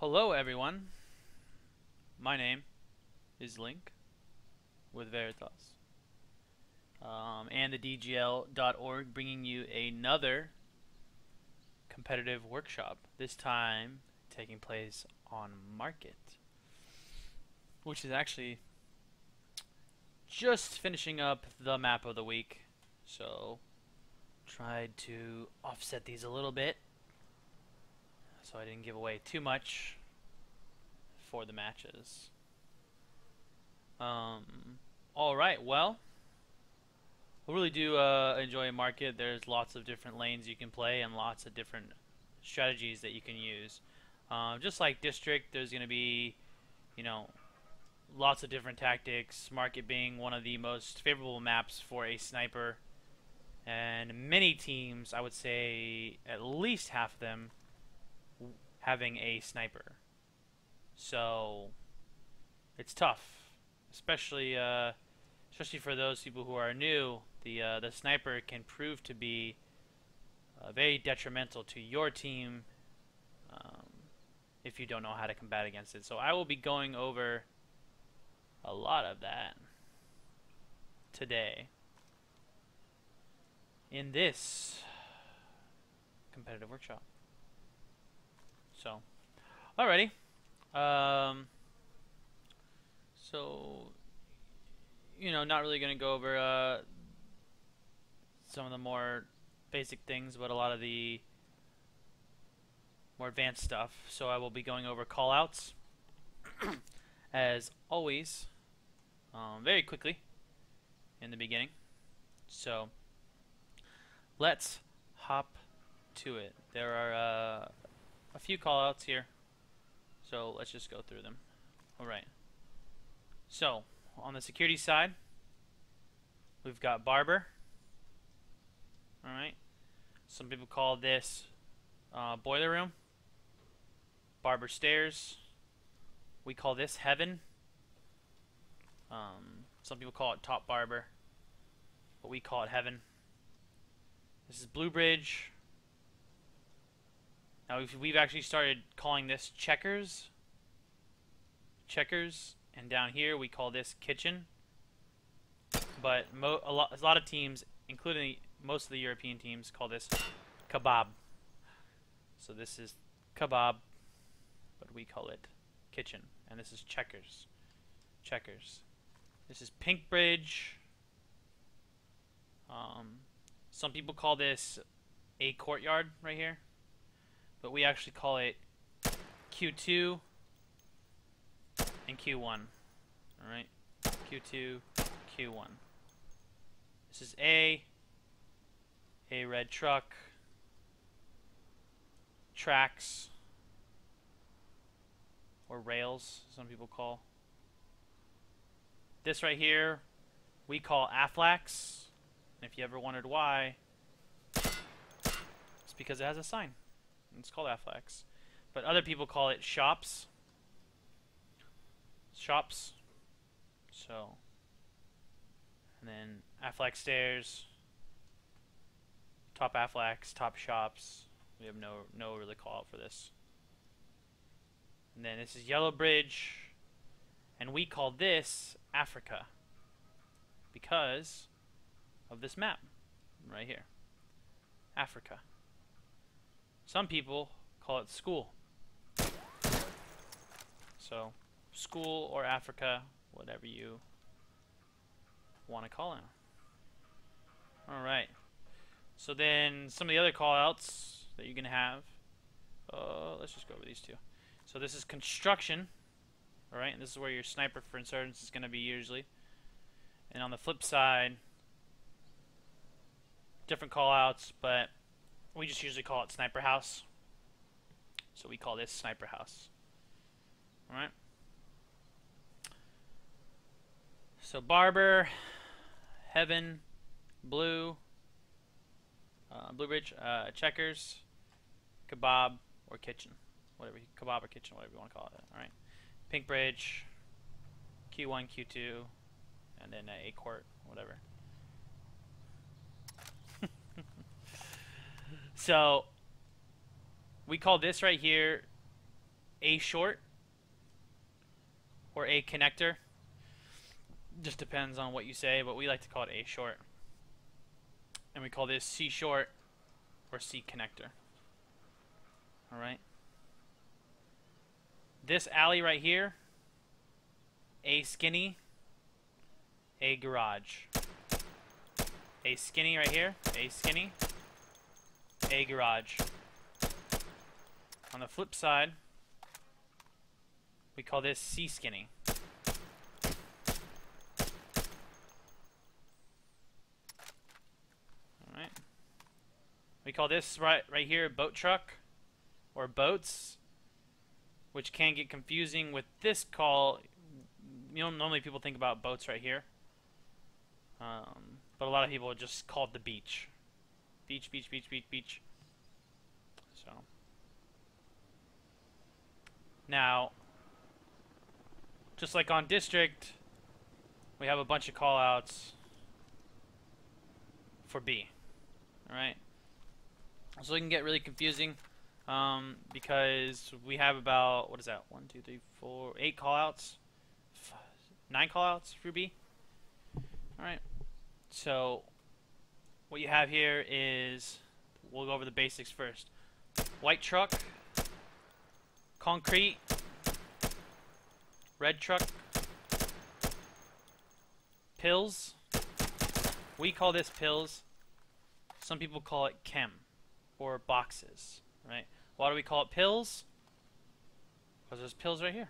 Hello everyone, my name is Link with Veritas and the DGL.org, bringing you another competitive workshop, this time taking place on Market, which is actually just finishing up the map of the week, so tried to offset these a little bit so I didn't give away too much for the matches. Alright, well, I really do enjoy Market. There's lots of different lanes you can play and lots of different strategies that you can use. Just like District, there's going to be, lots of different tactics. Market being one of the most favorable maps for a sniper. And many teams, I would say at least half of them, having a sniper. So it's tough, especially for those people who are new. The sniper can prove to be very detrimental to your team if you don't know how to combat against it. So I will be going over a lot of that today in this competitive workshop. So, alrighty. So, not really going to go over some of the more basic things, but a lot of the more advanced stuff. So I will be going over callouts, as always, very quickly in the beginning. So, let's hop to it. There are a few callouts here, so let's just go through them. Alright. So, on the security side, we've got Barber. Alright. Some people call this Boiler Room. Barber Stairs. We call this Heaven. Some people call it Top Barber, but we call it Heaven. This is Blue Bridge. Now we've actually started calling this Checkers. Checkers. And down here we call this Kitchen. But a lot of teams, including most of the European teams, call this Kebab. So this is Kebab, but we call it Kitchen. And this is Checkers. Checkers. This is Pink Bridge. Some people call this a courtyard right here, but we actually call it Q2 and Q1. Alright, Q2, Q1. This is a red truck, tracks, or rails, some people call. This right here, we call Aflax. And if you ever wondered why, it's because it has a sign. It's called Aflax. But other people call it shops. Shops. So, and then Aflax Stairs, Top Aflax, Top Shops. We have no really call out for this. And then this is Yellow Bridge, and we call this Africa because of this map right here. Africa. Some people call it school. So, school or Africa, whatever you want to call it. Alright. So then some of the other callouts that you're going to have, let's just go over these two. So this is construction. Alright, and this is where your sniper for insurgents is going to be usually. And on the flip side, different callouts, but we just usually call it Sniper House. So we call this Sniper House. Alright. So Barber, Heaven, Blue, Blue Bridge, Checkers, Kebab, or Kitchen. Kebab or Kitchen, whatever you want to call it. Alright. Pink Bridge, Q1, Q2, and then a court, whatever. So we call this right here A short or A connector. Just depends on what you say, but we like to call it A short. And we call this C short or C connector. Alright. This alley right here, A skinny, A garage. A skinny right here, A skinny, A garage. On the flip side, we call this C skinny. Alright. We call this right here boat truck or boats, which can get confusing with this call. You know, normally people think about boats right here. But a lot of people just call it the beach. Beach, beach, beach, beach, beach. So. Now, just like on district, we have a bunch of callouts for B. Alright? So it can get really confusing because we have about, what is that? 1, 2, 3, 4, 8 callouts. 9 callouts for B. Alright. So, what you have here is, we'll go over the basics first. White truck, concrete, red truck, pills. We call this pills. Some people call it chem or boxes, right? Why do we call it pills? Because there's pills right here.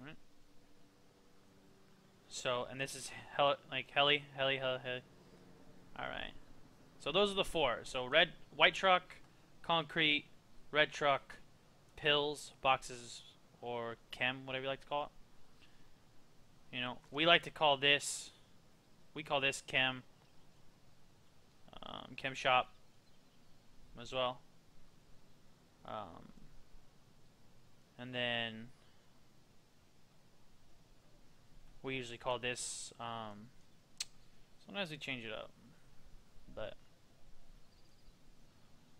Alright. So, and this is heli. Alright. So those are the 4. So white truck, concrete, red truck, pills, boxes, or chem, whatever you like to call it. You know, we like to call this, we call this chem, chem shop as well. And then we usually call this, sometimes we change it up, but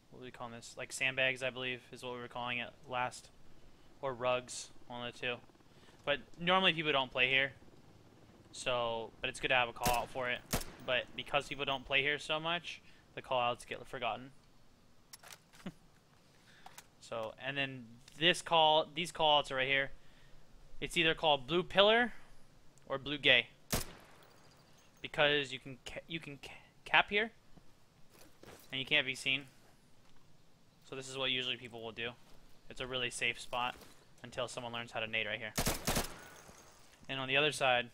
what are we calling this? Like sandbags, I believe, is what we were calling it last. Or rugs, one of the two. But normally people don't play here. So, but it's good to have a call out for it. But because people don't play here so much, the call outs get forgotten. So, and then these call outs are right here. It's either called blue pillar or blue gay. Because you can cap here and you can't be seen. So this is what usually people will do. It's a really safe spot until someone learns how to nade right here. And on the other side,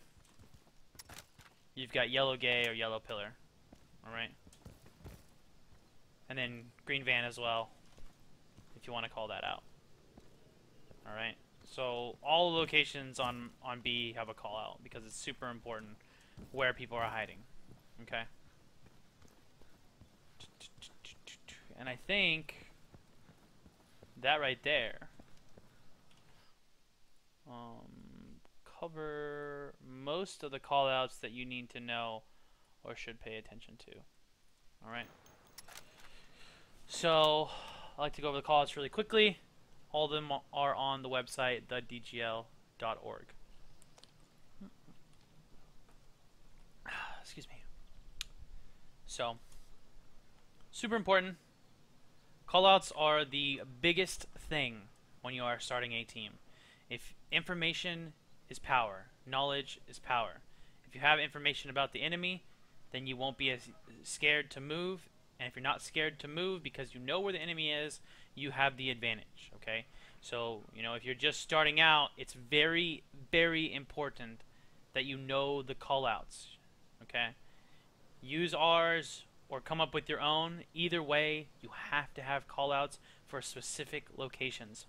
you've got yellow gay or yellow pillar. Alright? And then green van as well, if you want to call that out. Alright? So all the locations on B have a call out because it's super important where people are hiding. Okay? And I think that right there cover most of the callouts that you need to know or should pay attention to. Alright. So, I like to go over the callouts really quickly. All of them are on the website, thedgl.org. Excuse me. So, super important. Callouts are the biggest thing when you are starting a team. If information is power, knowledge is power. If you have information about the enemy, then you won't be as scared to move. And if you're not scared to move because you know where the enemy is, you have the advantage, okay? So, you know, if you're just starting out, it's very, very important that you know the callouts, okay? Use ours or come up with your own. Either way, you have to have callouts for specific locations.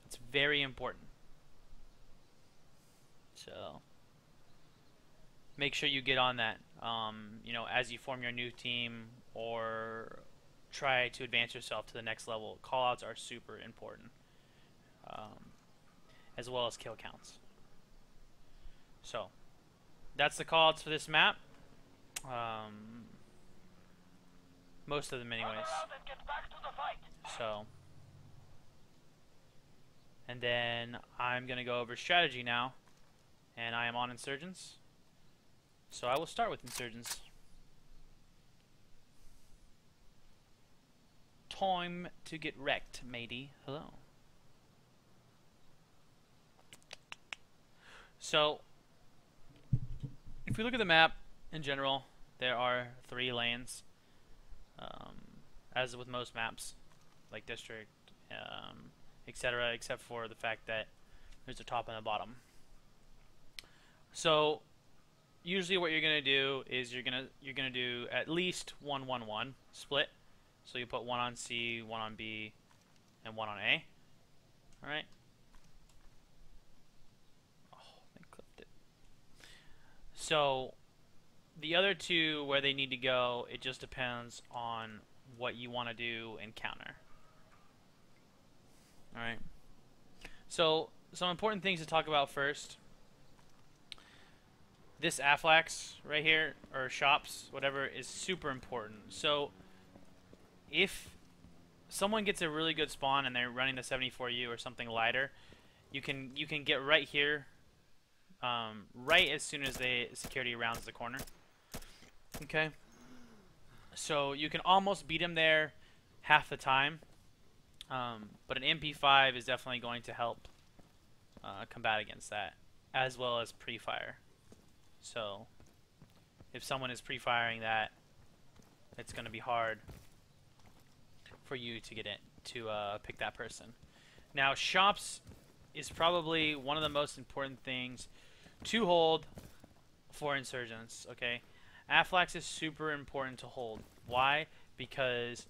It's very important. So, make sure you get on that, you know, as you form your new team or try to advance yourself to the next level. Callouts are super important, as well as kill counts. So, that's the callouts for this map. Most of them anyways. So, and then I'm going to go over strategy now, and I am on insurgents. So I will start with insurgents. Time to get wrecked, matey. Hello. So, if we look at the map in general, there are 3 lanes, as with most maps, like District, etc., except for the fact that there's a top and a bottom. So, usually what you're gonna do is you're gonna do at least 1-1-1 split. So you put 1 on C, 1 on B, and 1 on A. All right. Oh, they clipped it. So the other 2, where they need to go, it just depends on what you want to do and counter. All right. So some important things to talk about first. This Aflax right here, or shops, whatever, is super important. So if someone gets a really good spawn and they're running the 74U or something lighter, you can get right here, right as soon as the security rounds the corner. Okay. So you can almost beat him there half the time, but an MP5 is definitely going to help combat against that, as well as pre-fire. So if someone is pre-firing that, it's going to be hard for you to get in to pick that person. Now, shops is probably one of the most important things to hold for insurgents. Okay, Aflax is super important to hold. Why? Because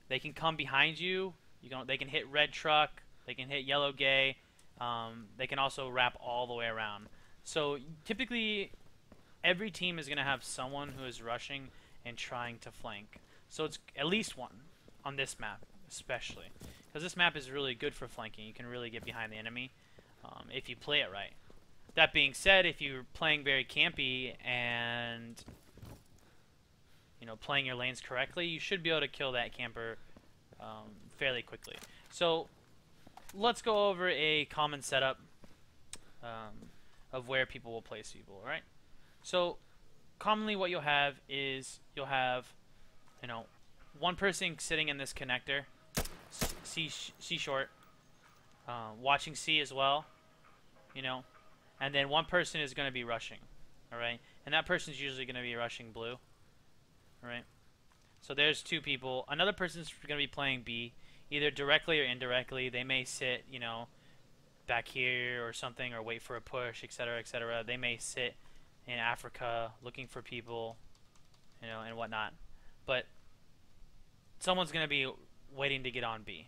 they can come behind you. They can hit red truck. They can hit yellow gay. They can also wrap all the way around. So typically, every team is going to have someone who is rushing and trying to flank. So it's at least one on this map, especially, because this map is really good for flanking. You can really get behind the enemy if you play it right. That being said, if you're playing very campy and playing your lanes correctly, you should be able to kill that camper fairly quickly. So let's go over a common setup of where people will place people. All right. So commonly, what you'll have is one person sitting in this connector, C short, watching C as well, and then one person is going to be rushing, all right, and that person's usually going to be rushing blue, all right. So there's 2 people. Another person's going to be playing B, either directly or indirectly. They may sit, back here or something, or wait for a push, etc., etc. They may sit in Africa looking for people, and whatnot, but someone's going to be waiting to get on B.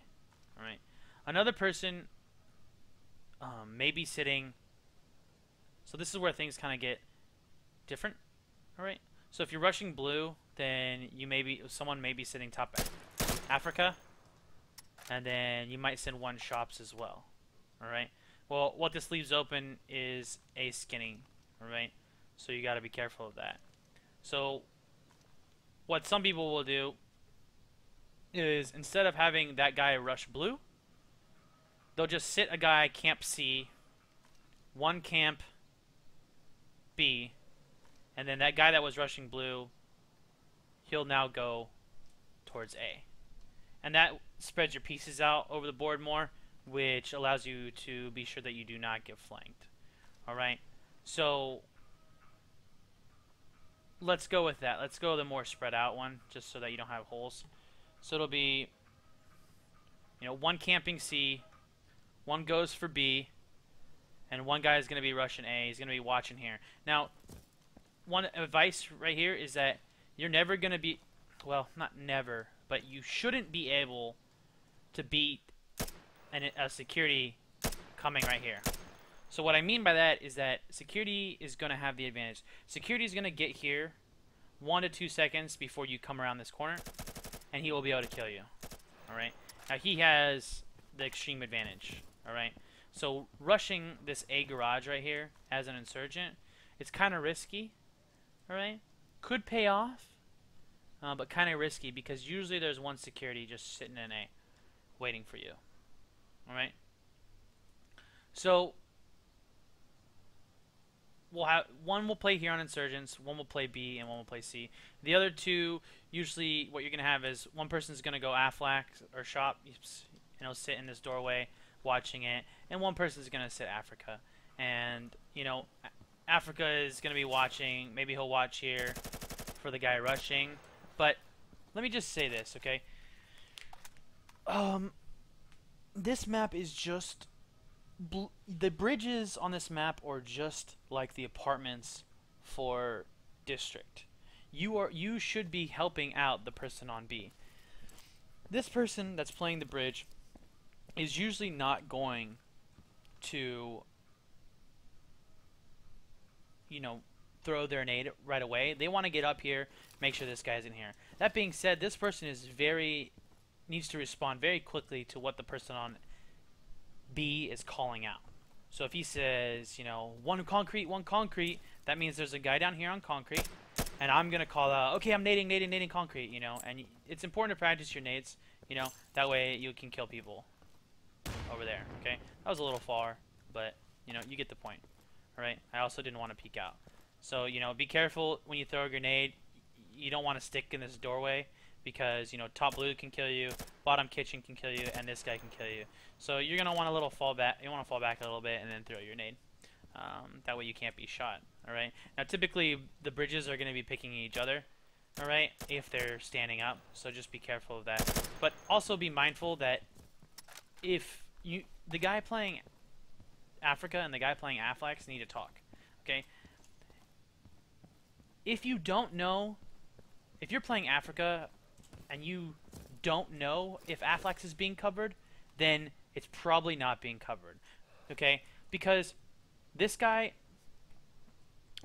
All right. Another person may be sitting. So this is where things kind of get different. All right. So if you're rushing blue, then someone may be sitting top Africa, and then you might send 1 shops as well. All right. Well, what this leaves open is a skinning. All right. So you got to be careful of that. So what some people will do is, instead of having that guy rush blue, they'll just sit a guy camp C, 1 camp B, and then that guy that was rushing blue, he'll now go towards A. And that spreads your pieces out over the board more, which allows you to be sure that you do not get flanked. Alright, so let's go with that. Let's go the more spread out one, just so that you don't have holes. So it'll be, 1 camping C, 1 goes for B, and 1 guy is going to be rushing A. He's going to be watching here. Now, one advice right here is that you're never going to be, well, not never, but you shouldn't be able to beat a security coming right here. So what I mean by that is that security is going to have the advantage. Security is going to get here 1 to 2 seconds before you come around this corner, and he will be able to kill you. Alright? Now he has the extreme advantage. Alright? So rushing this A garage right here as an insurgent, it's kind of risky. Alright? Could pay off. but kind of risky because usually there's one security just sitting in A, waiting for you. All right. So we'll have one will play here on Insurgents, one will play B, and one will play C. The other two, usually what you're gonna have is one person's gonna go Aflac or shop, sit in this doorway watching it, and one person's gonna sit Africa, and Africa is gonna be watching. Maybe he'll watch here for the guy rushing, but let me just say this, okay? This map is just the bridges on this map are just like the apartments for district. You should be helping out the person on B. This person that's playing the bridge is usually not going to throw their nade right away. They want to get up here, make sure this guy's in here. That being said, this person needs to respond very quickly to what the person on B is calling out. So if he says, one concrete, that means there's a guy down here on concrete, and I'm gonna call out, okay, I'm nading concrete, and it's important to practice your nades, that way you can kill people over there. Okay, that was a little far, but you get the point. All right. I also didn't want to peek out, so be careful when you throw a grenade. You don't want to stick in this doorway, because top blue can kill you, bottom kitchen can kill you, and this guy can kill you. So you're gonna want a little fall back. You want to fall back a little bit and then throw your nade. That way you can't be shot. All right. Now typically the bridges are gonna be picking each other. All right, if they're standing up. So just be careful of that. But also be mindful that if the guy playing Africa and the guy playing Aflax need to talk. Okay. If you don't know, if you're playing Africa and you don't know if Aflax is being covered, then it's probably not being covered. Okay? Because this guy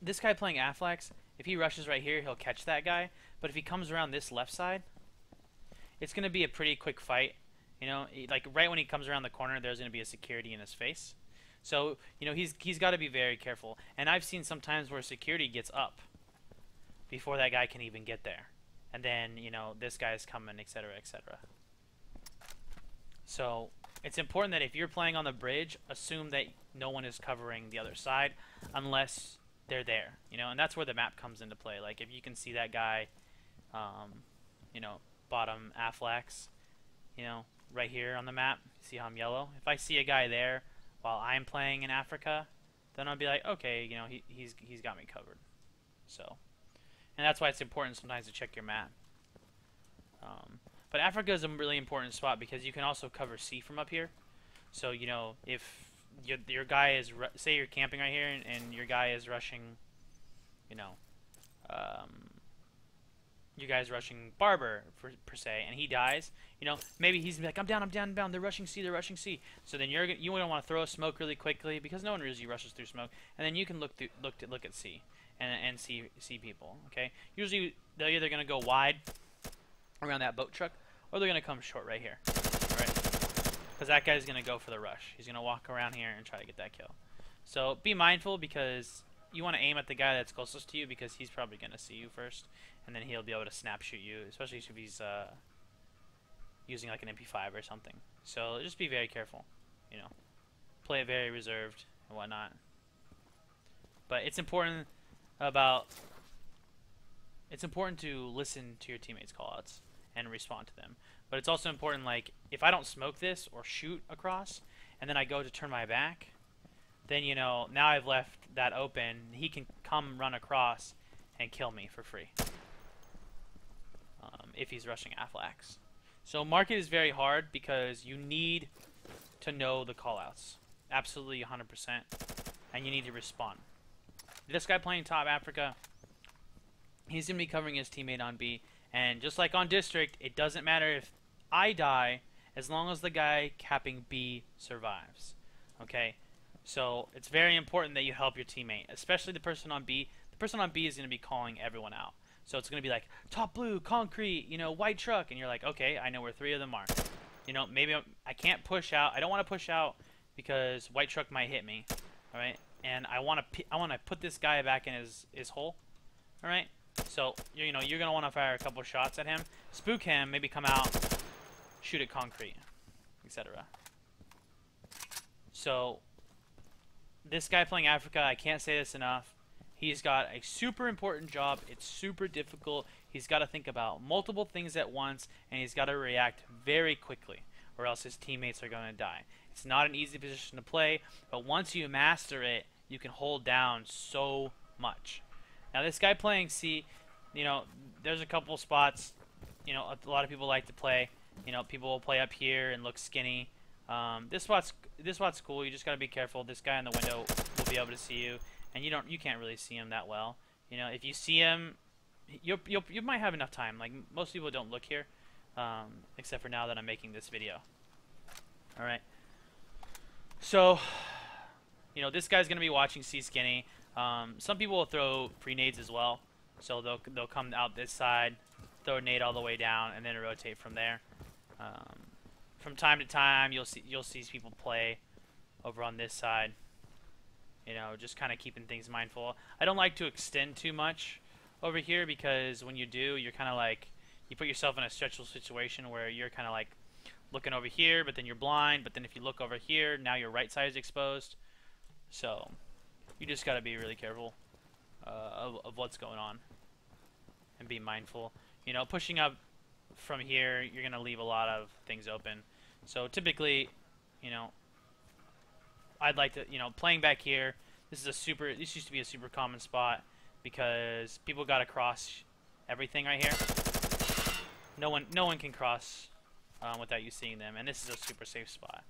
playing Aflax, if he rushes right here, he'll catch that guy. But if he comes around this left side, it's going to be a pretty quick fight. Like right when he comes around the corner, there's going to be a security in his face. So, he's got to be very careful. And I've seen sometimes where security gets up before that guy can even get there. And then, this guy's coming, etc., etc. So, it's important that if you're playing on the bridge, assume that no one is covering the other side unless they're there. And that's where the map comes into play. Like, if you can see that guy, bottom Aflax, right here on the map, see how I'm yellow? If I see a guy there while I'm playing in Africa, then I'll be like, okay, he's got me covered. So, and that's why it's important sometimes to check your map. But Africa is a really important spot because you can also cover C from up here. So, if your guy is, say you're camping right here and your guy is rushing, you guys rushing Barber per se, and he dies. Maybe he's like, I'm down. They're rushing C. So then you don't want to throw a smoke really quickly because no one usually rushes through smoke, and then you can look at C and see people. Okay, usually they're either gonna go wide around that boat truck, or they're gonna come short right here, right? Because that guy's gonna go for the rush. He's gonna walk around here and try to get that kill. So be mindful because you want to aim at the guy that's closest to you because he's probably gonna see you first. And then he'll be able to snap shoot you, especially if he's using like an MP5 or something. So just be very careful, play it very reserved and whatnot. But it's important to listen to your teammates' callouts and respond to them. But it's also important, like if I don't smoke this or shoot across, and then I go to turn my back, then now I've left that open. He can come run across and kill me for free. If he's rushing Aflax. So market is very hard because you need to know the callouts. Absolutely 100%. And you need to respond. This guy playing top Africa, he's going to be covering his teammate on B. And just like on District, it doesn't matter if I die as long as the guy capping B survives. Okay? So it's very important that you help your teammate, especially the person on B. The person on B is going to be calling everyone out. So it's going to be like, top blue, concrete, white truck. And you're like, okay, I know where 3 of them are. Maybe I can't push out. I don't want to push out because white truck might hit me. All right? And I want to put this guy back in his hole. All right? So you're gonna want to fire a couple shots at him, spook him, maybe come out, shoot at concrete, etc. So this guy playing Africa, I can't say this enough. He's got a super important job. It's super difficult. He's got to think about multiple things at once, and he's got to react very quickly, or else his teammates are going to die. It's not an easy position to play, but once you master it, you can hold down so much. Now this guy playing C, there's a couple spots, a lot of people like to play. People will play up here and look skinny. This spot's cool. You just gotta be careful. This guy in the window will be able to see you, and you can't really see him that well. If you see him, you might have enough time. Like most people don't look here, except for now that I'm making this video. All right. So, this guy's gonna be watching C skinny. Some people will throw free nades as well, so they'll come out this side, throw a nade all the way down, and then rotate from there. From time to time, you'll see people play over on this side. Just kind of keeping things mindful. I don't like to extend too much over here because when you do, you're kind of like you put yourself in a stressful situation where you're kind of like looking over here, but then you're blind. But then if you look over here, now your right side is exposed. So you just got to be really careful of what's going on and be mindful. Pushing up from here, you're going to leave a lot of things open. So typically, I'd like to, playing back here, this used to be a super common spot because people got to cross everything right here. No one can cross without you seeing them, and this is a super safe spot.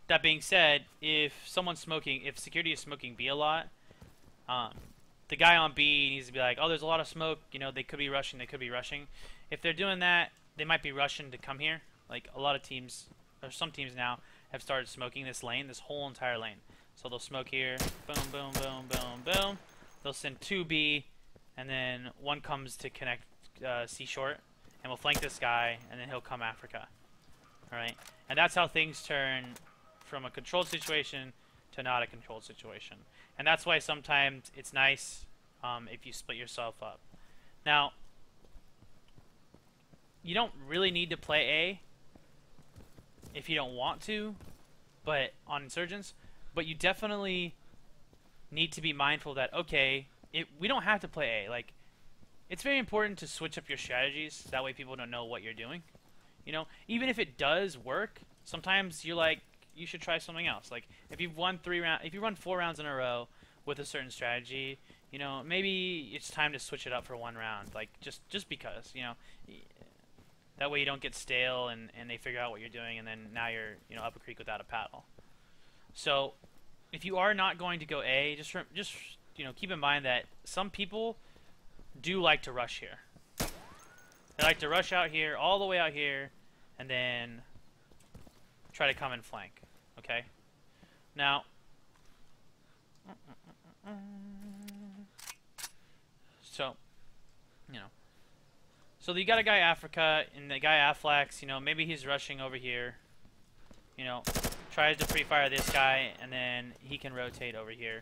That being said, if security is smoking B a lot, the guy on B needs to be like, oh, there's a lot of smoke, they could be rushing, If they're doing that, they might be rushing to come here. Like a lot of teams, or some teams now, have started smoking this whole entire lane. So they'll smoke here, boom, boom, boom, boom, boom. They'll send 2B, and then one comes to connect C short, and we'll flank this guy, and then he'll come Africa. Alright? And that's how things turn from a controlled situation to not a controlled situation. And that's why sometimes it's nice if you split yourself up. Now, you don't really need to play A if you don't want to, but on Insurgents, but you definitely need to be mindful that, okay, we don't have to play A. Like, it's very important to switch up your strategies, that way people don't know what you're doing. Even if it does work, sometimes you're like, you should try something else. Like if you run 4 rounds in a row with a certain strategy, maybe it's time to switch it up for 1 round. Like just because, that way you don't get stale and they figure out what you're doing, and then now you're up a creek without a paddle. So if you are not going to go A, just keep in mind that some people do like to rush here. They like to rush out here, all the way out here, and then try to come and flank. Okay? Now, so you got a guy Africa, and the guy Afflex, maybe he's rushing over here, tries to pre-fire this guy, and then he can rotate over here.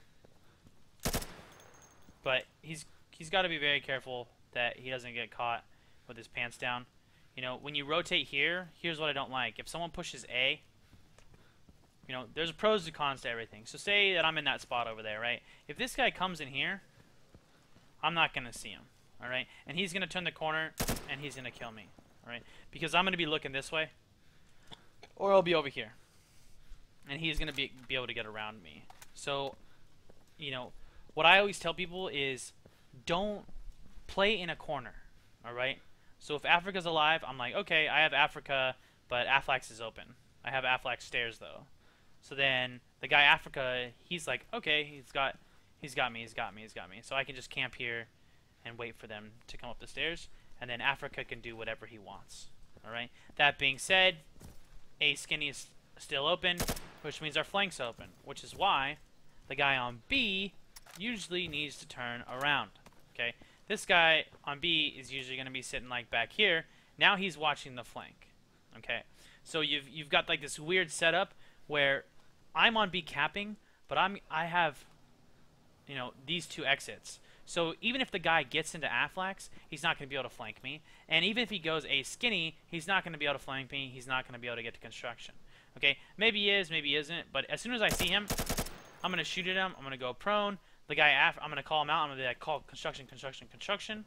But he's got to be very careful that he doesn't get caught with his pants down. When you rotate here, here's what I don't like. If someone pushes A, there's pros and cons to everything. So say that I'm in that spot over there, right? If this guy comes in here, I'm not going to see him, all right? And he's going to turn the corner, and he's going to kill me, all right? Because I'm going to be looking this way, or I'll be over here. And he's going to be able to get around me. So, what I always tell people is don't play in a corner, all right? So if Africa's alive, I'm like, okay, I have Africa, but Afflex is open. I have Afflex stairs, though. So then the guy Africa, he's like, okay, he's got me. So I can just camp here and wait for them to come up the stairs, and then Africa can do whatever he wants. All right. That being said, A skinny is still open, which means our flank's open, which is why the guy on B usually needs to turn around. Okay. This guy on B is usually going to be sitting like back here. Now he's watching the flank. Okay. So you've got like this weird setup where I'm on B capping, but I have these two exits. So even if the guy gets into Afflex, he's not going to be able to flank me. And even if he goes a skinny, he's not going to be able to flank me. He's not going to be able to get to construction. Okay, maybe he is, maybe he isn't. But as soon as I see him, I'm going to shoot at him. I'm going to go prone. The guy, I'm going to call him out. I'm going to be like, call construction, construction, construction.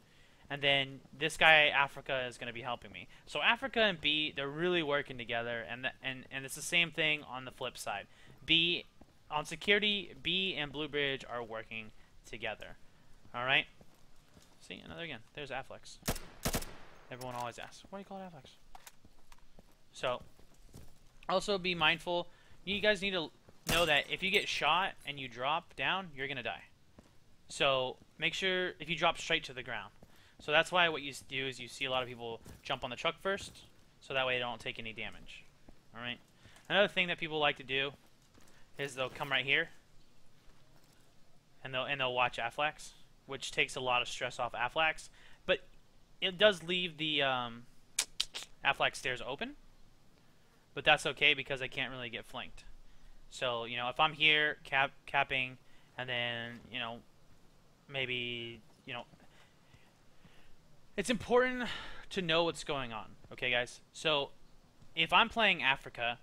And then this guy, Africa, is going to be helping me. So Africa and B, they're really working together. And it's the same thing on the flip side. B, on security, B and Blue Bridge are working together. Alright? See, another again. There's Afflex. Everyone always asks, why do you call it Afflex? So, also be mindful. You guys need to know that if you get shot and you drop down, you're going to die. So, make sure if you drop straight to the ground. So that's why what you do is you see a lot of people jump on the truck first, so that way they don't take any damage. Alright? Another thing that people like to do is they'll come right here, and they'll watch Afflex, which takes a lot of stress off Afflex, but it does leave the Afflex stairs open, but that's okay because I can't really get flanked. So, if I'm here capping, and then, maybe, it's important to know what's going on, okay, guys? So, if I'm playing Africa,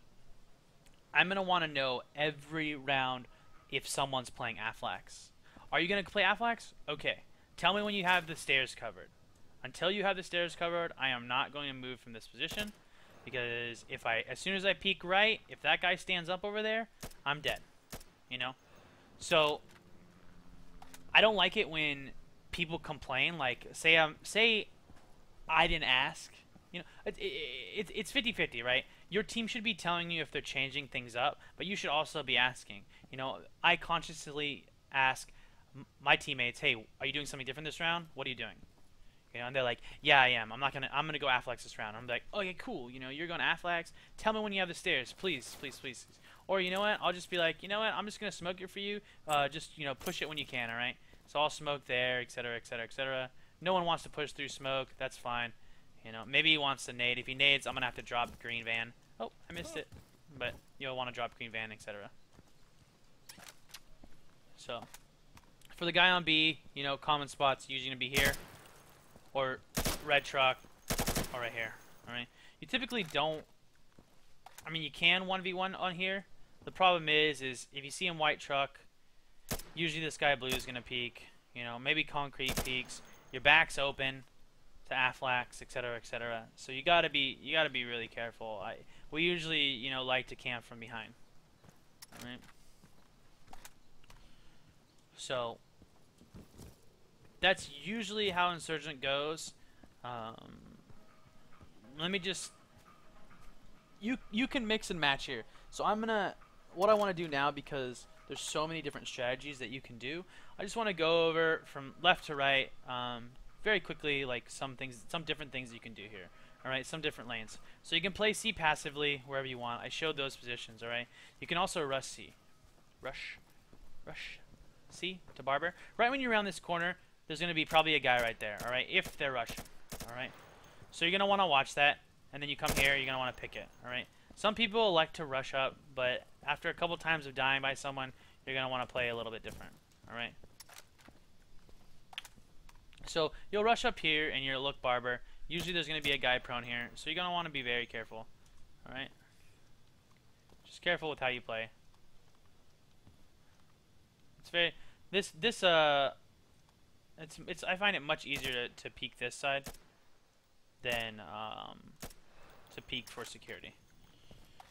I'm going to want to know every round if someone's playing Afflex. Are you going to play Afflex? Okay. Tell me when you have the stairs covered. Until you have the stairs covered, I am not going to move from this position, because as soon as I peek right, if that guy stands up over there, I'm dead. So I don't like it when people complain, like say I didn't ask. It's 50-50, right? Your team should be telling you if they're changing things up, but you should also be asking. I consciously ask my teammates, hey, are you doing something different this round? What are you doing? And they're like, yeah, I am. I'm gonna go Afflex this round. I'm like, okay, cool. You're going Afflex. Tell me when you have the stairs, please, please, please. Or you know what? I'll just be like, you know what? I'm just gonna smoke it for you. Just push it when you can. All right. So I'll smoke there, etc., etc., etc. No one wants to push through smoke. That's fine. Maybe he wants to nade. If he nades, I'm gonna have to drop green van. Oh, I missed it. But you'll want to drop green van, etc. So. For the guy on B, common spots usually going to be here, or red truck, or right here. Alright? You typically don't, you can 1v1 on here. The problem is if you see him white truck, usually this guy blue is going to peek, maybe concrete peaks, your back's open to Afflex, etc., etc. So you gotta be really careful. We usually, like to camp from behind. Alright? So that's usually how Insurgent goes. Let me just... You can mix and match here. So what I want to do now, because there's so many different strategies that you can do, I just want to go over from left to right very quickly, like some different things you can do here. Alright, some different lanes. So you can play C passively wherever you want. I showed those positions, alright? You can also rush C. Rush C to Barber. Right when you're around this corner, there's going to be probably a guy right there, alright? If they're rushing, alright? So you're going to want to watch that, and then you come here, you're going to want to pick it, alright? Some people like to rush up, but after a couple times of dying by someone, you're going to want to play a little bit different, alright? So you'll rush up here, and you'll look Barber. Usually there's going to be a guy prone here, so you're going to want to be very careful, alright? Just careful with how you play. It's very... I find it much easier to peek this side than to peek for security.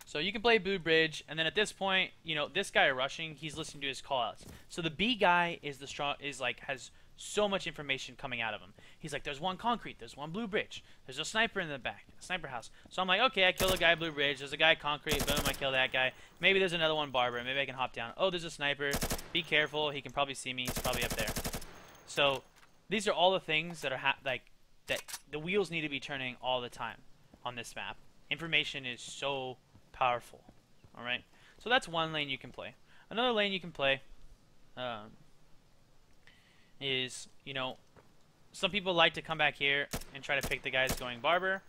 So you can play Blue Bridge, and then at this point, this guy rushing, he's listening to his callouts. So the B guy has so much information coming out of him. He's like, there's one concrete, there's one Blue Bridge, there's a sniper in the back, a sniper house. So I'm like, okay, I kill the guy Blue Bridge, there's a guy concrete, boom, I kill that guy. Maybe there's another one Barber, maybe I can hop down. Oh, there's a sniper, be careful, he can probably see me, he's probably up there. So these are all the things that are that the wheels need to be turning all the time on this map. Information is so powerful. All right. So that's one lane you can play. Another lane you can play is some people like to come back here and try to pick the guys going Barber.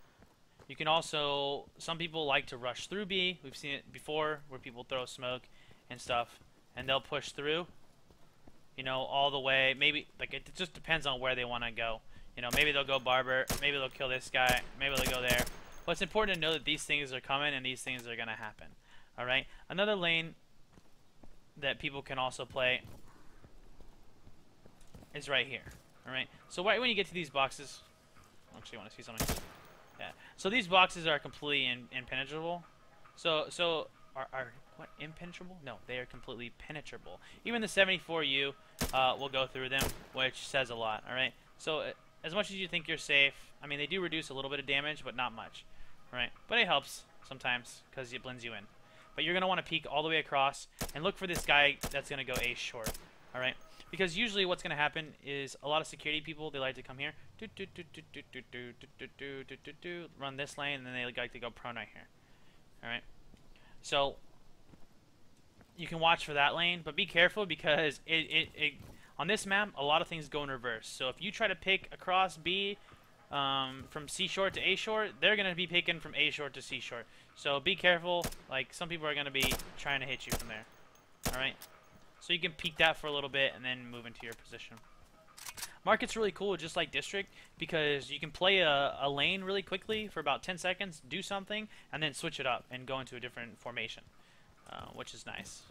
You can also, some people like to rush through B. We've seen it before where people throw smoke and stuff, and they'll push through. you know, all the way. Maybe, like, it just depends on where they want to go. You know, maybe they'll go barber, maybe they'll kill this guy, maybe they'll go there. But it's important to know that these things are coming and these things are going to happen. Alright? Another lane that people can also play is right here. Alright? So right when you get to these boxes... Actually, I want to see something. Yeah. So these boxes are completely impenetrable. So are what, impenetrable? No, they are completely penetrable. Even the 74U will go through them, which says a lot. Alright? So as much as you think you're safe, I mean, they do reduce a little bit of damage, but not much. Right? But it helps sometimes because it blends you in. But you're going to want to peek all the way across and look for this guy that's going to go ace short. Alright? Because usually what's going to happen is a lot of security people, they like to come here, run this lane, and then they like to go prone right here. Alright? So, you can watch for that lane, but be careful because on this map, a lot of things go in reverse. So if you try to pick across B from C short to A short, they're going to be picking from A short to C short. So be careful. Like, some people are going to be trying to hit you from there. Alright? So you can peek that for a little bit and then move into your position. Market's really cool, just like District, because you can play a lane really quickly for about 10 seconds, do something, and then switch it up and go into a different formation, which is nice.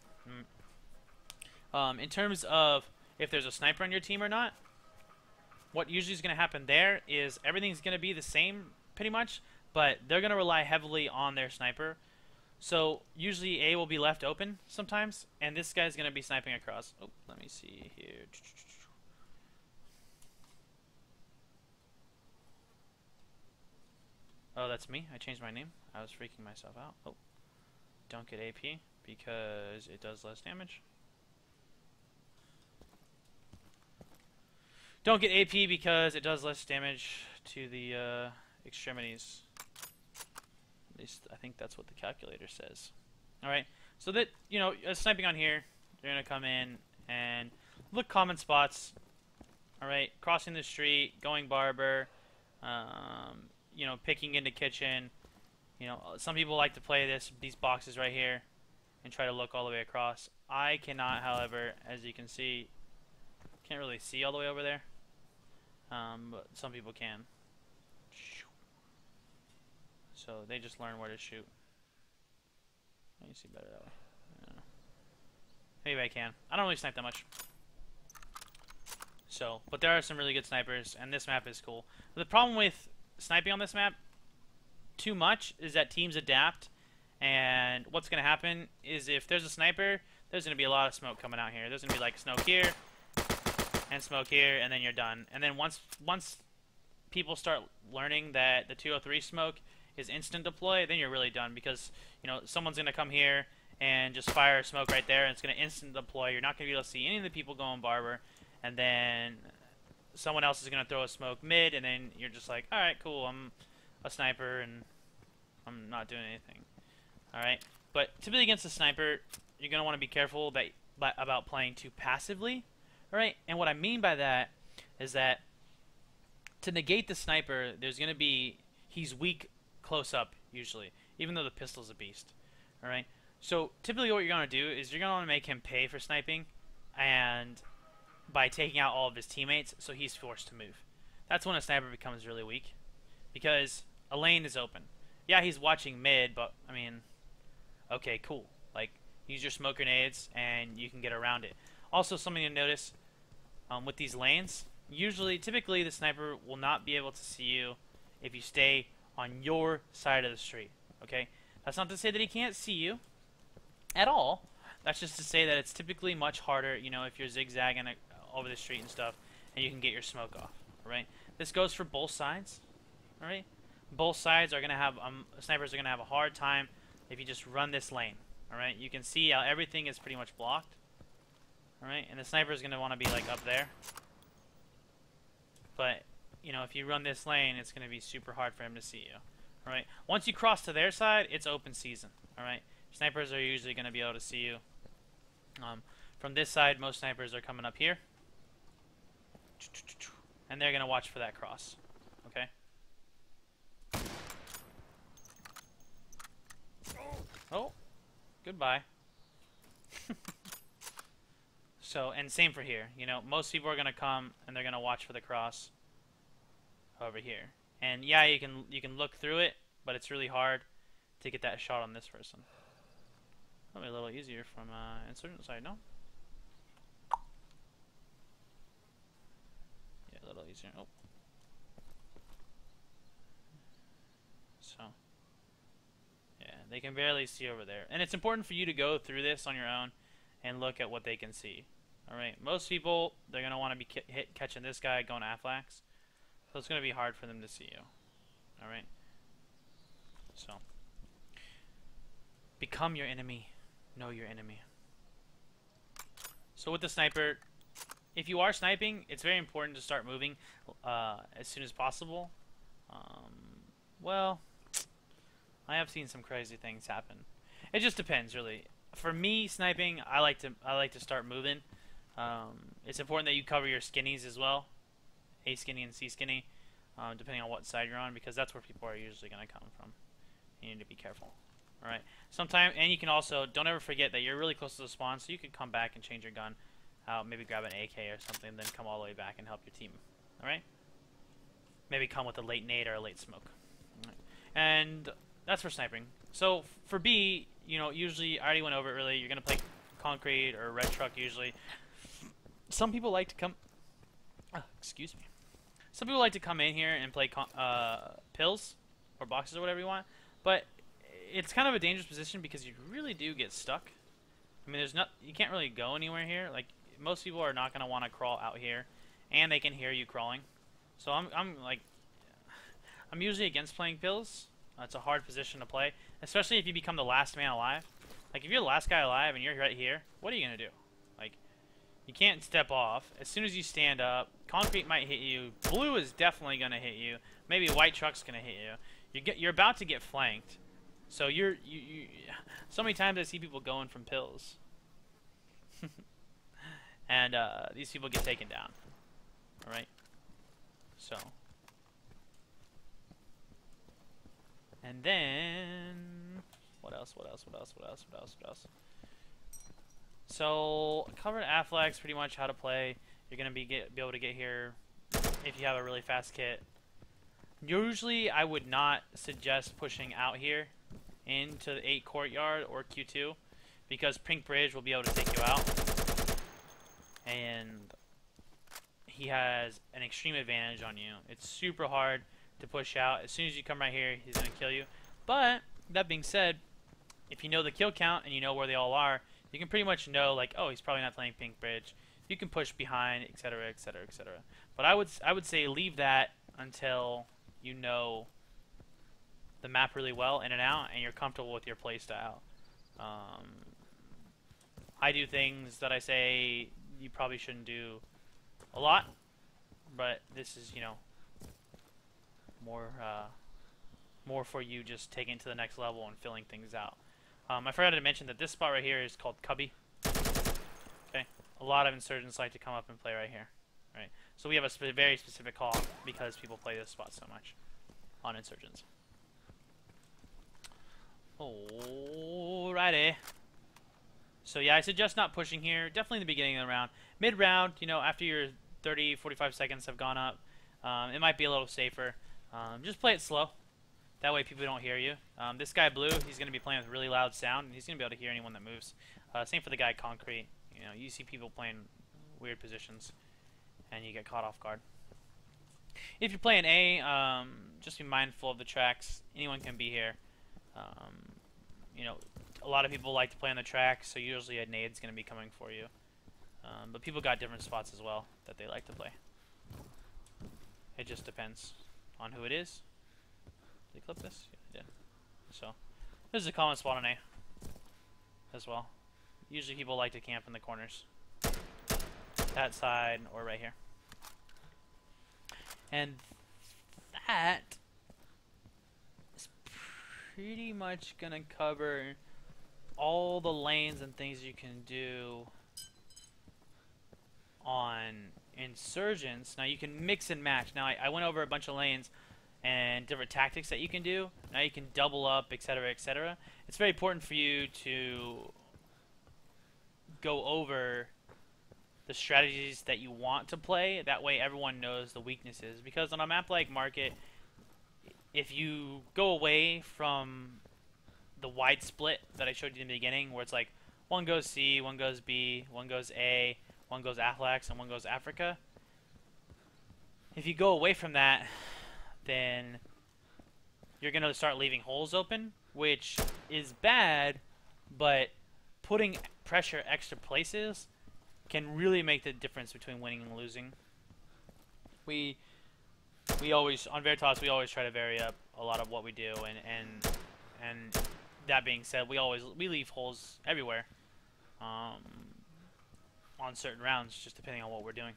In terms of if there's a sniper on your team or not, what usually is going to happen there is everything's going to be the same pretty much, but they're going to rely heavily on their sniper. So usually A will be left open sometimes, and this guy's going to be sniping across. Oh, let me see here. Oh, that's me. I changed my name. I was freaking myself out. Oh, don't get AP because it does less damage. Don't get AP because it does less damage to the extremities. At least I think that's what the calculator says. Alright, so that, you know, sniping on here, you're going to come in and look common spots. Alright, crossing the street, going barber, you know, picking into kitchen. You know, some people like to play these boxes right here and try to look all the way across. I cannot, however, as you can see, can't really see all the way over there. But some people can. So they just learn where to shoot. Let me see better that way. Yeah. Maybe I can. I don't really snipe that much. So, but there are some really good snipers, and this map is cool. The problem with sniping on this map too much is that teams adapt, and what's going to happen is if there's a sniper, there's going to be a lot of smoke coming out here. There's going to be like smoke here, and smoke here, and then you're done. And then once people start learning that the 203 smoke is instant deploy, then you're really done, because, you know, someone's going to come here and just fire smoke right there, and it's going to instant deploy. You're not going to be able to see any of the people going barber, and then someone else is going to throw a smoke mid, and then you're just like, alright, cool, I'm a sniper, and I'm not doing anything. Alright? But typically against a sniper, you're going to want to be careful about playing too passively. Alright? And what I mean by that is that to negate the sniper, there's going to be, he's weak close up, usually, even though the pistol's a beast. Alright? So typically what you're going to do is you're going to want to make him pay for sniping, and by taking out all of his teammates, so he's forced to move. That's when a sniper becomes really weak, because a lane is open. Yeah, he's watching mid, but, I mean, okay, cool. Like, use your smoke grenades, and you can get around it. Also, something to notice, with these lanes, typically the sniper will not be able to see you if you stay on your side of the street, okay? That's not to say that he can't see you at all. That's just to say that it's typically much harder, you know, if you're zigzagging over the street and stuff, and you can get your smoke off, right? This goes for both sides, alright? Both sides are going to have, snipers are going to have a hard time if you just run this lane, alright? You can see how everything is pretty much blocked, alright? And the sniper is going to want to be, like, up there. But, you know, if you run this lane, it's going to be super hard for him to see you, alright? Once you cross to their side, it's open season, alright? Snipers are usually going to be able to see you. From this side, most snipers are coming up here. And they're going to watch for that cross. Okay? Oh, goodbye. So, and same for here. You know, most people are gonna come and they're gonna watch for the cross over here. And yeah, you can look through it, but it's really hard to get that shot on this person. Probably a little easier from insurgent side, no? Yeah, a little easier. Oh. So, yeah, they can barely see over there. And it's important for you to go through this on your own and look at what they can see. Alright, most people, they're going to want to be catching this guy going Aflax. So it's going to be hard for them to see you. Alright? So, become your enemy. Know your enemy. So with the sniper, if you are sniping, it's very important to start moving as soon as possible. Well, I have seen some crazy things happen. It just depends, really. For me, sniping, I like to start moving. It's important that you cover your skinnies as well, A skinny and C skinny, depending on what side you're on, because that's where people are usually going to come from. You need to be careful. All right. Sometimes, and you can also don't ever forget that you're really close to the spawn, so you could come back and change your gun out, maybe grab an AK or something, then come all the way back and help your team. All right. Maybe come with a late nade or a late smoke. All right. And that's for sniping. So for B, you know, usually I already went over it. Really, you're gonna play concrete or red truck usually. Some people like to come. Excuse me. Some people like to come in here and play pills or boxes or whatever you want, but it's kind of a dangerous position because you really do get stuck. I mean, you can't really go anywhere here. Like, most people are not gonna want to crawl out here, and they can hear you crawling. So I'm usually against playing pills. It's a hard position to play, especially if you become the last man alive. Like, if you're the last guy alive and you're right here, what are you gonna do? Like, you can't step off. As soon as you stand up, concrete might hit you. Blue is definitely gonna hit you. Maybe white truck's gonna hit you. You're about to get flanked. So you so many times I see people going from pills, and these people get taken down. All right. So, and then what else? So covered Affleck's pretty much how to play. You're gonna be able to get here if you have a really fast kit. Usually, I would not suggest pushing out here into the 8 courtyard or Q2 because Pink Bridge will be able to take you out, and he has an extreme advantage on you. It's super hard to push out. As soon as you come right here, he's gonna kill you. But that being said, if you know the kill count and you know where they all are, you can pretty much know, like, oh, he's probably not playing Pink Bridge. You can push behind, etc., etc., etc. But I would say leave that until you know the map really well in and out, and you're comfortable with your play style. I do things that I say you probably shouldn't do a lot, but this is, you know, more for you just taking it to the next level and filling things out. I forgot to mention that this spot right here is called Cubby. Okay, a lot of insurgents like to come up and play right here. Right, so we have a very specific call because people play this spot so much on insurgents. Alrighty. So yeah, I suggest not pushing here. Definitely in the beginning of the round. Mid-round, you know, after your 30, 45 seconds have gone up, it might be a little safer. Just play it slow. That way people don't hear you. This guy Blue, he's going to be playing with really loud sound, and he's going to be able to hear anyone that moves. Same for the guy Concrete. You know, you see people playing weird positions, and you get caught off guard. If you're playing A, just be mindful of the tracks. Anyone can be here. You know, a lot of people like to play on the track, so usually a nade's going to be coming for you. But people got different spots as well that they like to play. It just depends on who it is. Did they clip this? Yeah, they did. So, this is a common spot on A as well. Usually people like to camp in the corners. That side or right here. And that is pretty much going to cover all the lanes and things you can do on Insurgents. Now you can mix and match. Now I went over a bunch of lanes and different tactics that you can do. Now you can double up, etc., etc. It's very important for you to go over the strategies that you want to play. That way everyone knows the weaknesses. Because on a map like Market, if you go away from the wide split that I showed you in the beginning, where it's like one goes C, one goes B, one goes A, one goes Afflex, and one goes Africa. If you go away from that, then you're going to start leaving holes open, which is bad, but putting pressure extra places can really make the difference between winning and losing. We always, on Veritas, we always try to vary up a lot of what we do, and that being said, we leave holes everywhere on certain rounds, just depending on what we're doing.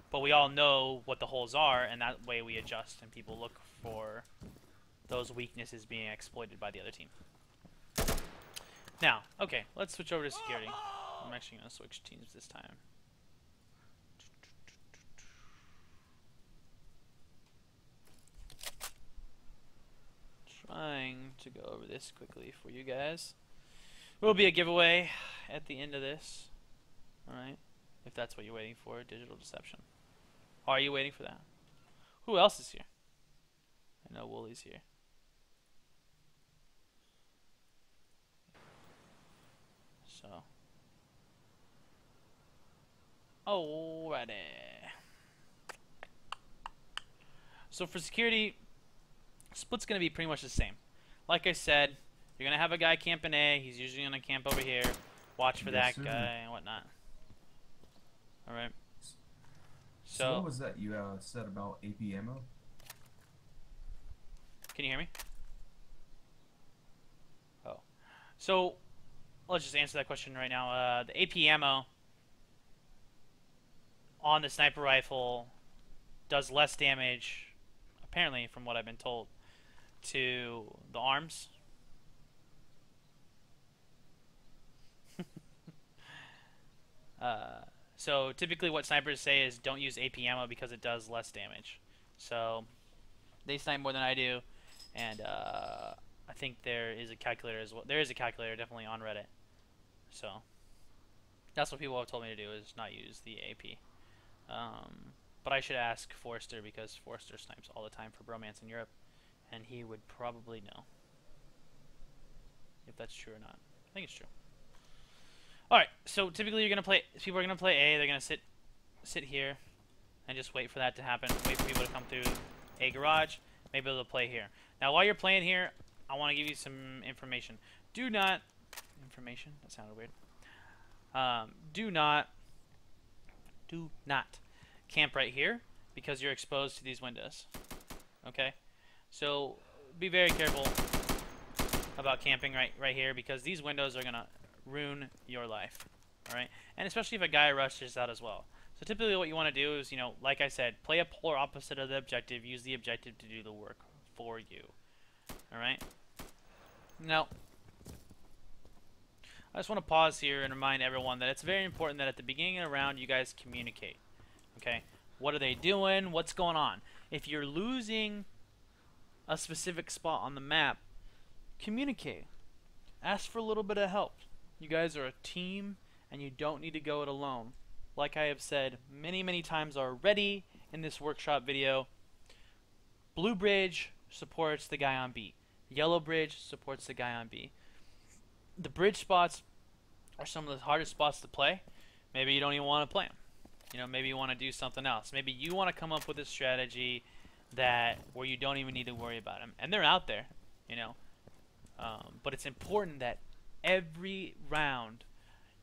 But we all know what the holes are, and that way we adjust, and people look for those weaknesses being exploited by the other team. Now, okay, let's switch over to security. I'm actually going to switch teams this time. Trying to go over this quickly for you guys. There will be a giveaway at the end of this. Alright? If that's what you're waiting for, digital deception. Are you waiting for that? Who else is here? I know Woolie's here. So. Alrighty. So for security, split's going to be pretty much the same. Like I said, you're going to have a guy camping A. He's usually going to camp over here. Watch for that guy and whatnot. Alright. So what was that you said about AP ammo? Can you hear me? Oh. So, let's just answer that question right now. The AP ammo on the sniper rifle does less damage, apparently, from what I've been told, to the arms. So typically what snipers say is don't use AP ammo because it does less damage. So they snipe more than I do, and I think there is a calculator as well. There is a calculator definitely on Reddit. So that's what people have told me to do, is not use the AP. But I should ask Forrester, because Forrester snipes all the time for Bromance in Europe, and he would probably know if that's true or not. I think it's true. Alright, so typically you're gonna play. People are gonna play A. They're gonna sit here and just wait for that to happen. Wait for people to come through A garage. Maybe they'll play here. Now, while you're playing here, I want to give you some information. Do not information. That sounded weird. Do not camp right here because you're exposed to these windows. Okay, so be very careful about camping right here, because these windows are gonna ruin your life. Alright? And especially if a guy rushes out as well. So typically what you want to do is, you know, like I said, play a polar opposite of the objective. Use the objective to do the work for you. Alright? Now, I just want to pause here and remind everyone that it's very important that at the beginning of the round you guys communicate. Okay? What are they doing? What's going on? If you're losing a specific spot on the map, communicate. Ask for a little bit of help. You guys are a team, and you don't need to go it alone. Like I have said many, many times already in this workshop video, Blue Bridge supports the guy on B. Yellow Bridge supports the guy on B. The bridge spots are some of the hardest spots to play. Maybe you don't even want to play them. You know, maybe you want to do something else. Maybe you want to come up with a strategy where you don't even need to worry about them. And they're out there, you know. But it's important that every round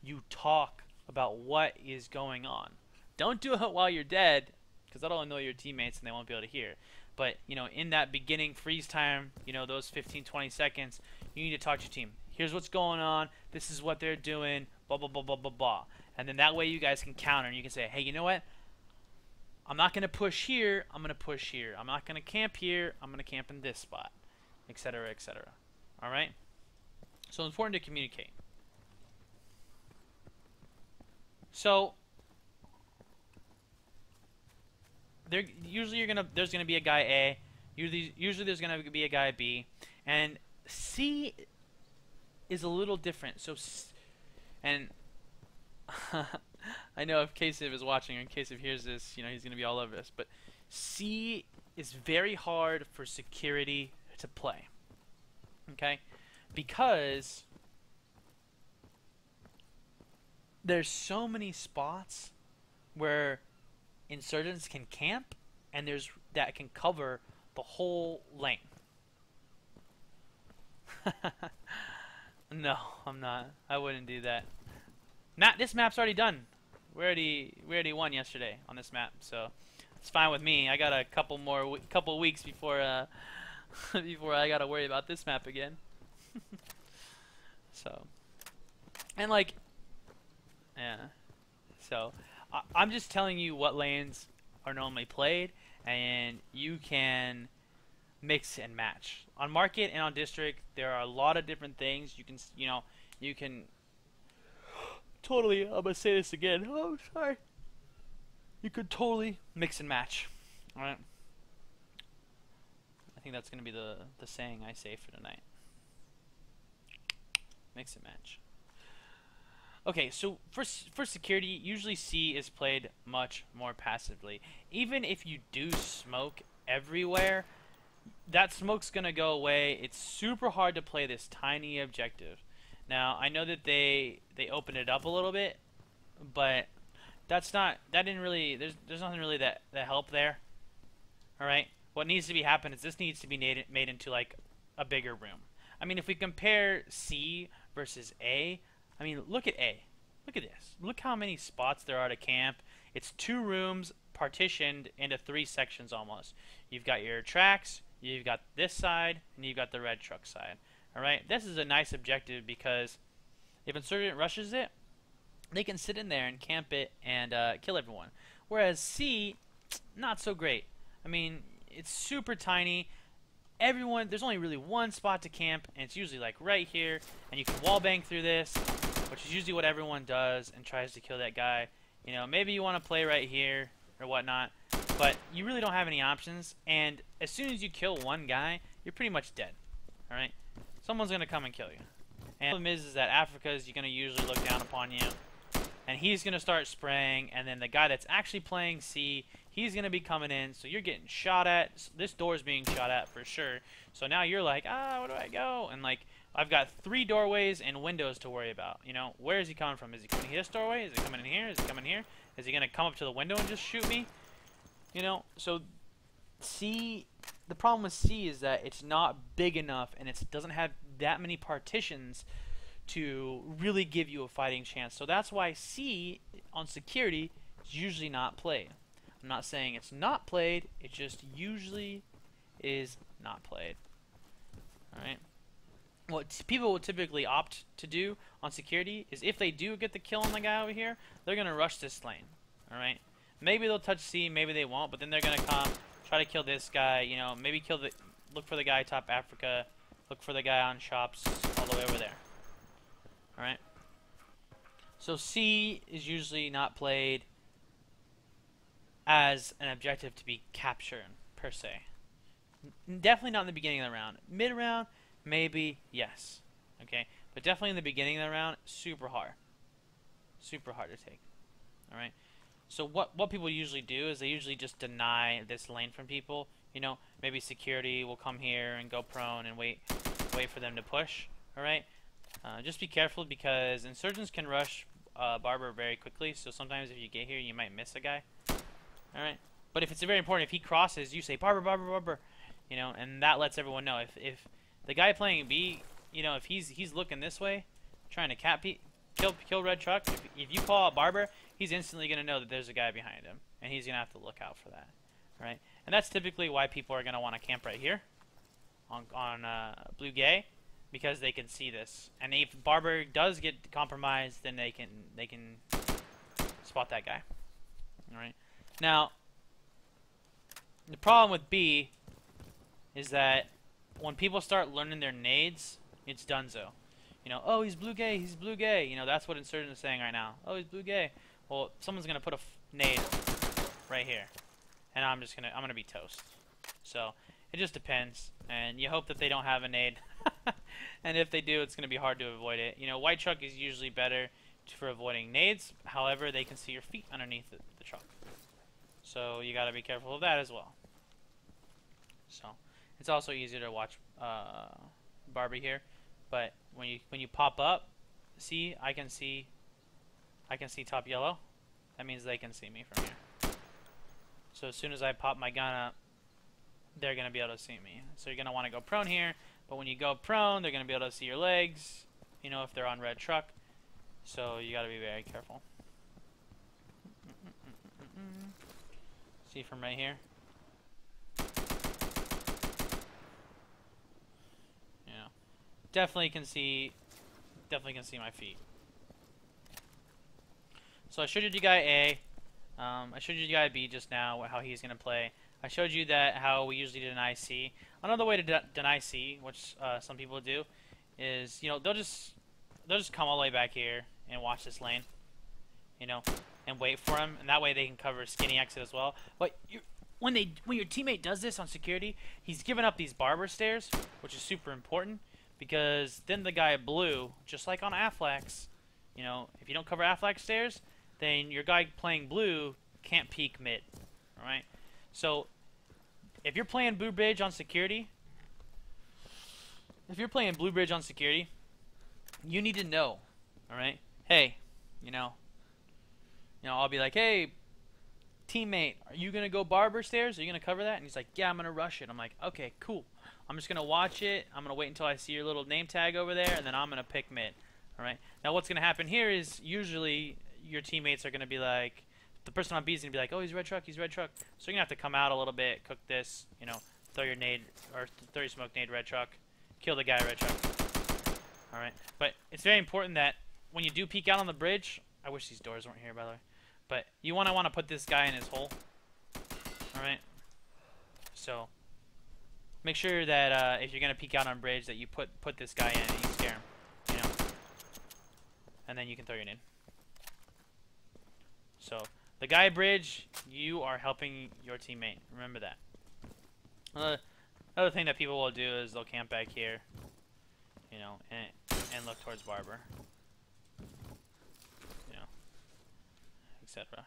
you talk about what is going on. Don't do it while you're dead, because that'll annoy your teammates and they won't be able to hear. But, you know, in that beginning freeze time, you know, those 15-20 seconds, you need to talk to your team. Here's what's going on. This is what they're doing. Blah, blah, blah, blah, blah, blah. And then that way you guys can counter and you can say, hey, you know what? I'm not going to push here. I'm going to push here. I'm not going to camp here. I'm going to camp in this spot, etc., etc. All right? So it's important to communicate. So usually there's gonna be a guy A. Usually there's gonna be a guy B, and C is a little different. So and I know if Kasif is watching, or in Kasif hears this, you know, he's gonna be all over this. But C is very hard for security to play. Okay, because there's so many spots where insurgents can camp, and there's that can cover the whole lane. No, I'm not. I wouldn't do that. This map's already done. We already won yesterday on this map, so it's fine with me. I got a couple weeks before before I gotta worry about this map again. So, and like, yeah. So, I'm just telling you what lanes are normally played, and you can mix and match. On market and on district, there are a lot of different things. You can totally, I'm gonna say this again. Oh, sorry. You could totally mix and match. Alright? I think that's gonna be the saying I say for tonight. Mix and match. Okay, so for security, usually C is played much more passively. Even if you do smoke everywhere, that smoke's gonna go away. It's super hard to play this tiny objective. Now, I know that they opened it up a little bit, but there's nothing really that help there. Alright? What needs to be happen is this needs to be made into like a bigger room. I mean, if we compare C versus A, I mean, look at A. Look at this. Look how many spots there are to camp. It's 2 rooms partitioned into 3 sections almost. You've got your tracks, you've got this side, and you've got the red truck side. Alright, this is a nice objective because if Insurgent rushes it, they can sit in there and camp it and kill everyone. Whereas C, not so great. I mean, it's super tiny. There's only really one spot to camp, and it's usually like right here, and you can wallbang through this, which is usually what everyone does and tries to kill that guy. You know, maybe you want to play right here or whatnot, but you really don't have any options, and as soon as you kill one guy, you're pretty much dead. Alright? Someone's going to come and kill you. And the problem is that Africa is going to usually look down upon you, and he's going to start spraying, and then the guy that's actually playing C, he's going to be coming in, so you're getting shot at. This door's being shot at for sure. So now you're like, where do I go? And like, I've got 3 doorways and windows to worry about. You know, where is he coming from? Is he coming this doorway? Is he coming in here? Is he coming here? Is he going to come up to the window and just shoot me? You know, so C, the problem with C is that it's not big enough, and it doesn't have that many partitions to really give you a fighting chance. So that's why C on security is usually not played. I'm not saying it's not played, it just usually is not played. Alright? What people will typically opt to do on security is if they do get the kill on the guy over here, they're going to rush this lane. Alright? Maybe they'll touch C, maybe they won't, but then they're going to come, try to kill this guy, you know, maybe look for the guy top Africa, look for the guy on shops all the way over there. Alright? So C is usually not played as an objective to be captured, per se. Definitely not in the beginning of the round. Mid-round, maybe, yes. Okay? But definitely in the beginning of the round, super hard. Super hard to take. Alright? So what people usually do is they usually just deny this lane from people. You know, maybe security will come here and go prone and wait for them to push. Alright? Just be careful because insurgents can rush Barber very quickly, so sometimes if you get here, you might miss a guy. Alright? But if it's very important, if he crosses, you say, Barber, Barber, Barber. You know, and that lets everyone know. If the guy playing B, you know, if he's looking this way, trying to kill red truck, if you call out Barber, he's instantly going to know that there's a guy behind him. And he's going to have to look out for that. Alright? And that's typically why people are going to want to camp right here on Blue Gay, because they can see this. And if Barber does get compromised, then they can spot that guy. Alright? Now, the problem with B is that when people start learning their nades, it's donezo. You know, oh, he's blue gay, he's blue gay. You know, that's what Insurgent is saying right now. Oh, he's blue gay. Well, someone's going to put a nade right here. And I'm gonna be toast. So, it just depends. And you hope that they don't have a nade. And if they do, it's going to be hard to avoid it. You know, white truck is usually better for avoiding nades. However, they can see your feet underneath the truck. So you gotta be careful of that as well. So it's also easier to watch Barbie here, but when you pop up, see I can see top yellow. That means they can see me from here. So as soon as I pop my gun up, they're gonna be able to see me. So you're gonna want to go prone here, but when you go prone, they're gonna be able to see your legs. You know, if they're on red truck. So you gotta be very careful. See from right here. You know, definitely can see my feet. So I showed you guy A. I showed you guy B just now how he's gonna play. I showed you that how we usually deny C. Another way to deny C, which some people do, is they'll just come all the way back here and watch this lane, and wait for him, and that way they can cover skinny exit as well. But when your teammate does this on security, he's giving up these barber stairs, which is super important because then the guy blue, just like on Afflex, if you don't cover Afflex stairs, then your guy playing blue can't peek mid. All right, so if you're playing Blue Bridge on security, you need to know. All right, hey, I'll be like, hey, teammate, are you gonna go barber stairs? Are you gonna cover that? And he's like, yeah, I'm gonna rush it. I'm like, okay, cool. I'm just gonna watch it. I'm gonna wait until I see your little name tag over there, and then I'm gonna pick mid. All right. Now what's gonna happen here is usually your teammates are gonna be like, the person on B is gonna be like, oh, he's red truck, he's red truck. So you're gonna have to come out a little bit, cook this, throw your nade or throw your smoke nade red truck, kill the guy red truck. All right. But it's very important that when you do peek out on the bridge, I wish these doors weren't here, by the way. But you want to put this guy in his hole. All right. So make sure that if you're gonna peek out on bridge, that you put this guy in and you scare him, and then you can throw your nade. So the guy bridge, you are helping your teammate. Remember that. Another thing that people will do is they'll camp back here, and look towards barber, etc.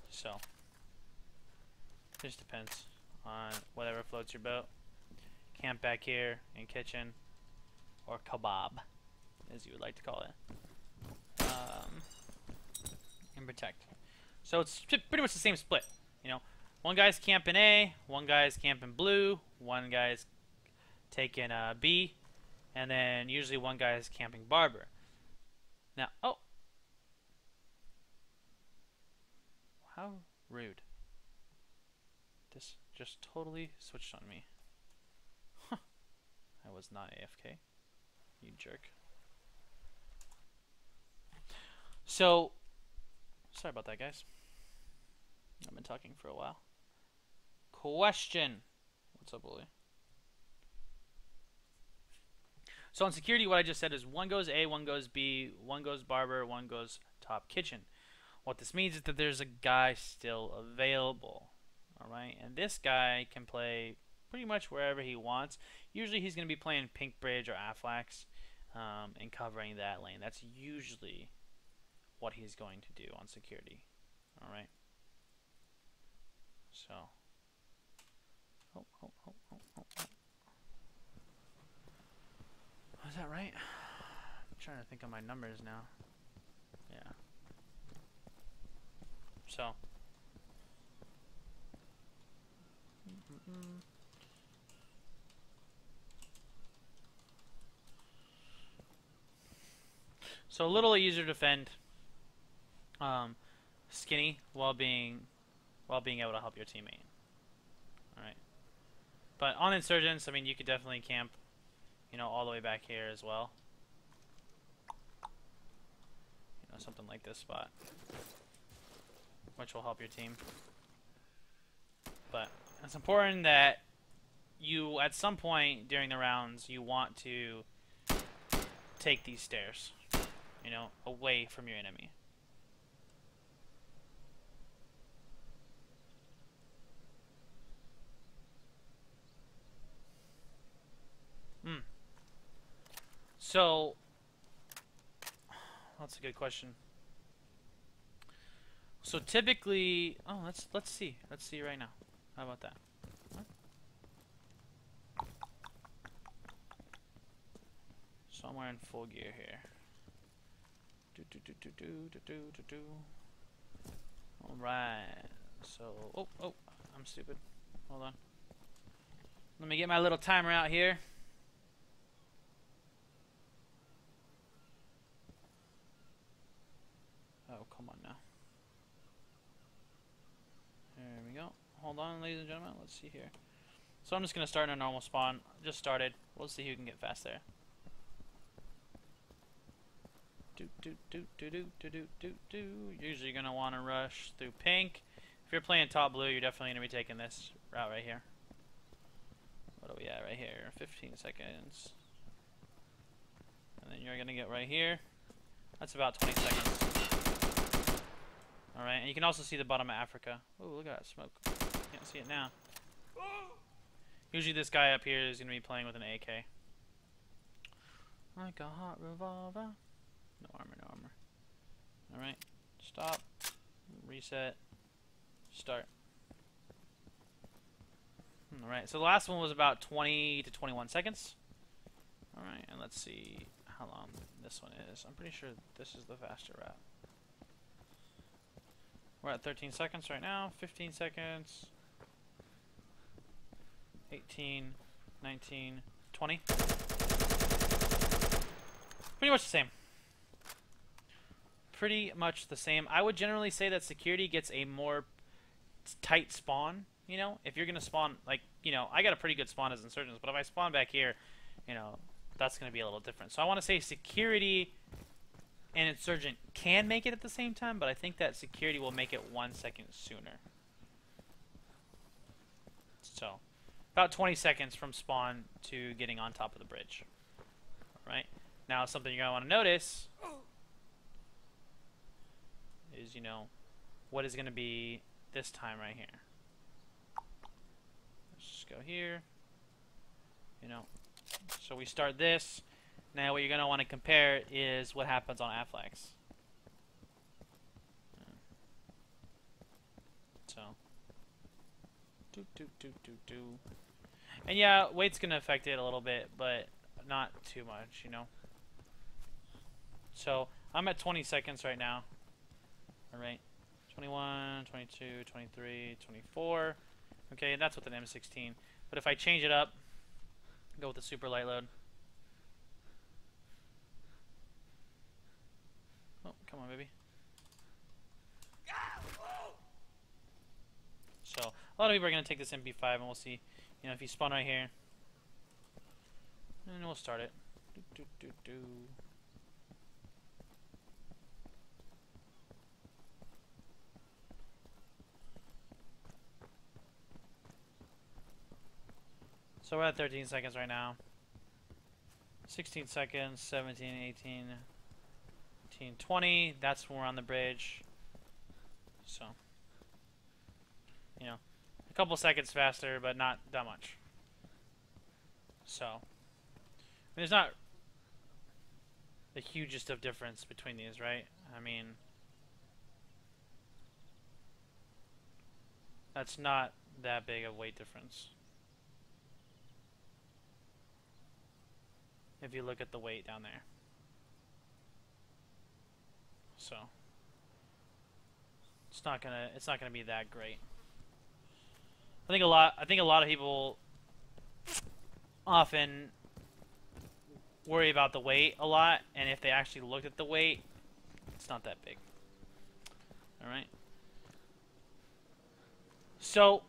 So it just depends on whatever floats your boat. Camp back here in kitchen, or kebab, as you would like to call it, and protect. So it's pretty much the same split. One guy's camping A, one guy's camping blue, one guy's taking B, and then usually one guy's camping barber. Now, oh, how rude! This just totally switched on me. Huh. I was not AFK. You jerk. So, sorry about that, guys. I've been talking for a while. Question. What's up, Willie? So in security, what I just said is one goes A, one goes B, one goes barber, one goes top kitchen. What this means is that there's a guy still available. Alright, and this guy can play pretty much wherever he wants. Usually he's going to be playing Pink Bridge or Afflex and covering that lane. That's usually what he's going to do on security. Alright. So, was that right? I'm trying to think of my numbers now. Yeah. So. So a little easier to defend skinny while being able to help your teammate. Alright. But on insurgents, I mean, you could definitely camp, all the way back here as well. Something like this spot, which will help your team. But it's important that you, at some point during the rounds, you want to take these stairs, away from your enemy. So That's a good question. So typically, oh, let's see. Let's see right now. How about that? What? Somewhere in full gear here. All right. So, oh, I'm stupid. Hold on. Let me get my little timer out here. Oh, come on now. There we go. Hold on, ladies and gentlemen. Let's see here. So I'm just going to start in a normal spawn. Just started. We'll see who can get fast there. Usually you're going to want to rush through pink. If you're playing top blue, you're definitely going to be taking this route right here. What are we at right here? 15 seconds. And then you're going to get right here. That's about 20 seconds. Alright, and you can also see the bottom of Africa. Oh, look at that smoke. Can't see it now. Usually this guy up here is going to be playing with an AK. Like a hot revolver. No armor, no armor. Alright, stop. Reset. Start. Alright, so the last one was about 20 to 21 seconds. Alright, and let's see how long this one is. I'm pretty sure this is the faster route. We're at 13 seconds right now. 15 seconds. 18, 19, 20. Pretty much the same. Pretty much the same. I would generally say that security gets a more tight spawn. You know, if you're gonna spawn, like, you know, I got a pretty good spawn as insurgents, but if I spawn back here, you know, that's gonna be a little different. So I want to say security and insurgent can make it at the same time, but I think that security will make it 1 second sooner. So about 20 seconds from spawn to getting on top of the bridge. Alright, now something you're gonna want to notice is, you know, what is gonna be this time right here. Let's just go here, you know, so we start this. Now what you're going to want to compare is what happens on Afflex. So, and yeah, weight's going to affect it a little bit, but not too much, you know. So I'm at 20 seconds right now. Alright, 21, 22, 23, 24. Okay, that's with an M16. But if I change it up, go with the super light load. Oh, come on, baby. So, a lot of people are going to take this MP5, and we'll see, you know, if you spawn right here. And we'll start it. So we're at 13 seconds right now. 16 seconds, 17, 18, 19, 20. That's when we're on the bridge. So, you know, a couple seconds faster, but not that much. So, I mean, there's not the hugest of difference between these, right? I mean, that's not that big of weight difference. If you look at the weight down there. So it's not gonna be that great. I think a lot of people often worry about the weight a lot, and if they actually looked at the weight, it's not that big. Alright. So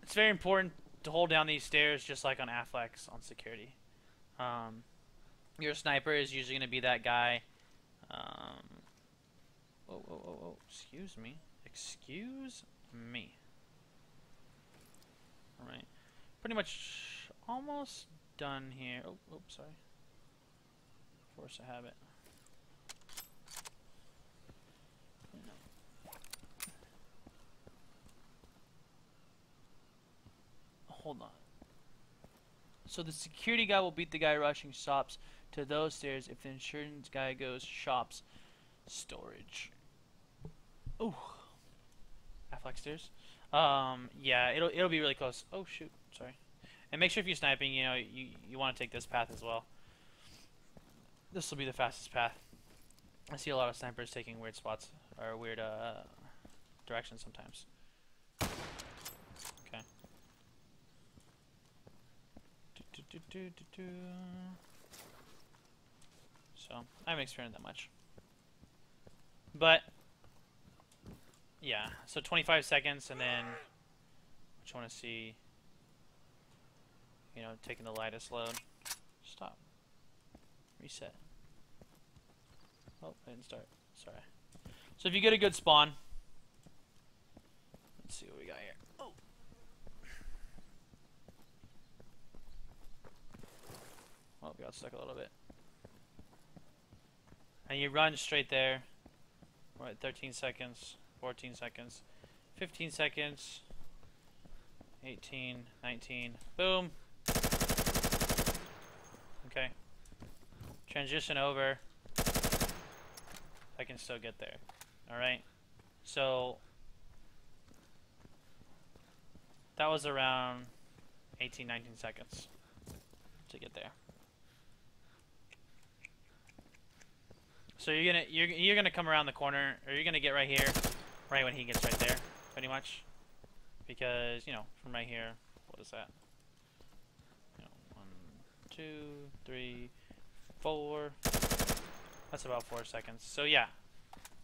it's very important to hold down these stairs just like on Afflex on security. Your sniper is usually going to be that guy. Excuse me. Excuse me. Alright. Pretty much almost done here. Oh, sorry. Force a habit. Hold on. So the security guy will beat the guy rushing shops to those stairs if the insurance guy goes shops Storage. Ooh. Affleck stairs. Yeah, it'll be really close. Oh shoot, sorry. And make sure if you're sniping, you know, you want to take this path as well. This will be the fastest path. I see a lot of snipers taking weird spots or weird directions sometimes. Okay. So I haven't experienced that much, but yeah. So 25 seconds, and then I just want to see, you know, taking the lightest load. Stop. Reset. Oh, I didn't start. Sorry. So if you get a good spawn, let's see what we got here. Oh. Oh, we got stuck a little bit. And you run straight there. We're at 13 seconds, 14 seconds, 15 seconds, 18, 19, boom. Okay. Transition over. I can still get there. Alright. So that was around 18, 19 seconds to get there. So you're gonna come around the corner, or you're gonna get right here, right when he gets right there, pretty much, because you know from right here, what is that? You know, 1, 2, 3, 4. That's about 4 seconds. So yeah,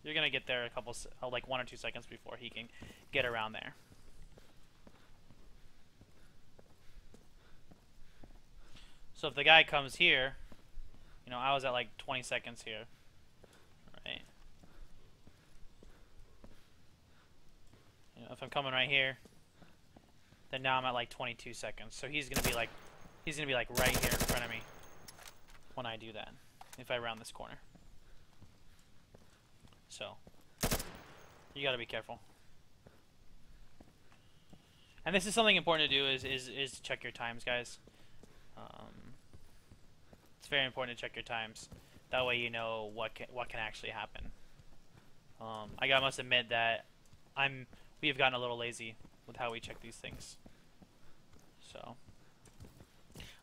you're gonna get there a couple, like 1 or 2 seconds before he can get around there. So if the guy comes here, you know, I was at like 20 seconds here. Right. You know, if I'm coming right here, then now I'm at like 22 seconds. So he's gonna be like right here in front of me when I do that, if I round this corner. So you gotta be careful. And this is something important to do is to check your times, guys. It's very important to check your times. That way you know what can actually happen. I must admit that we have gotten a little lazy with how we check these things. So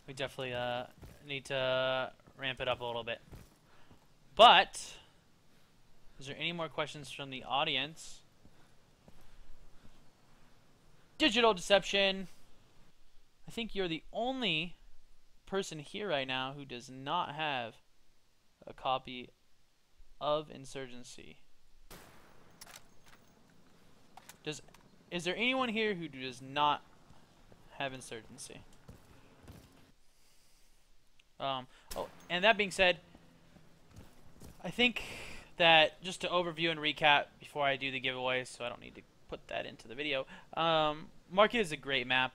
we definitely need to ramp it up a little bit. But is there any more questions from the audience? Digital Deception. I think you're the only person here right now who does not have a copy of Insurgency. Is there anyone here who does not have Insurgency? Oh, and that being said, I think that just to overview and recap before I do the giveaway, so I don't need to put that into the video. Market is a great map.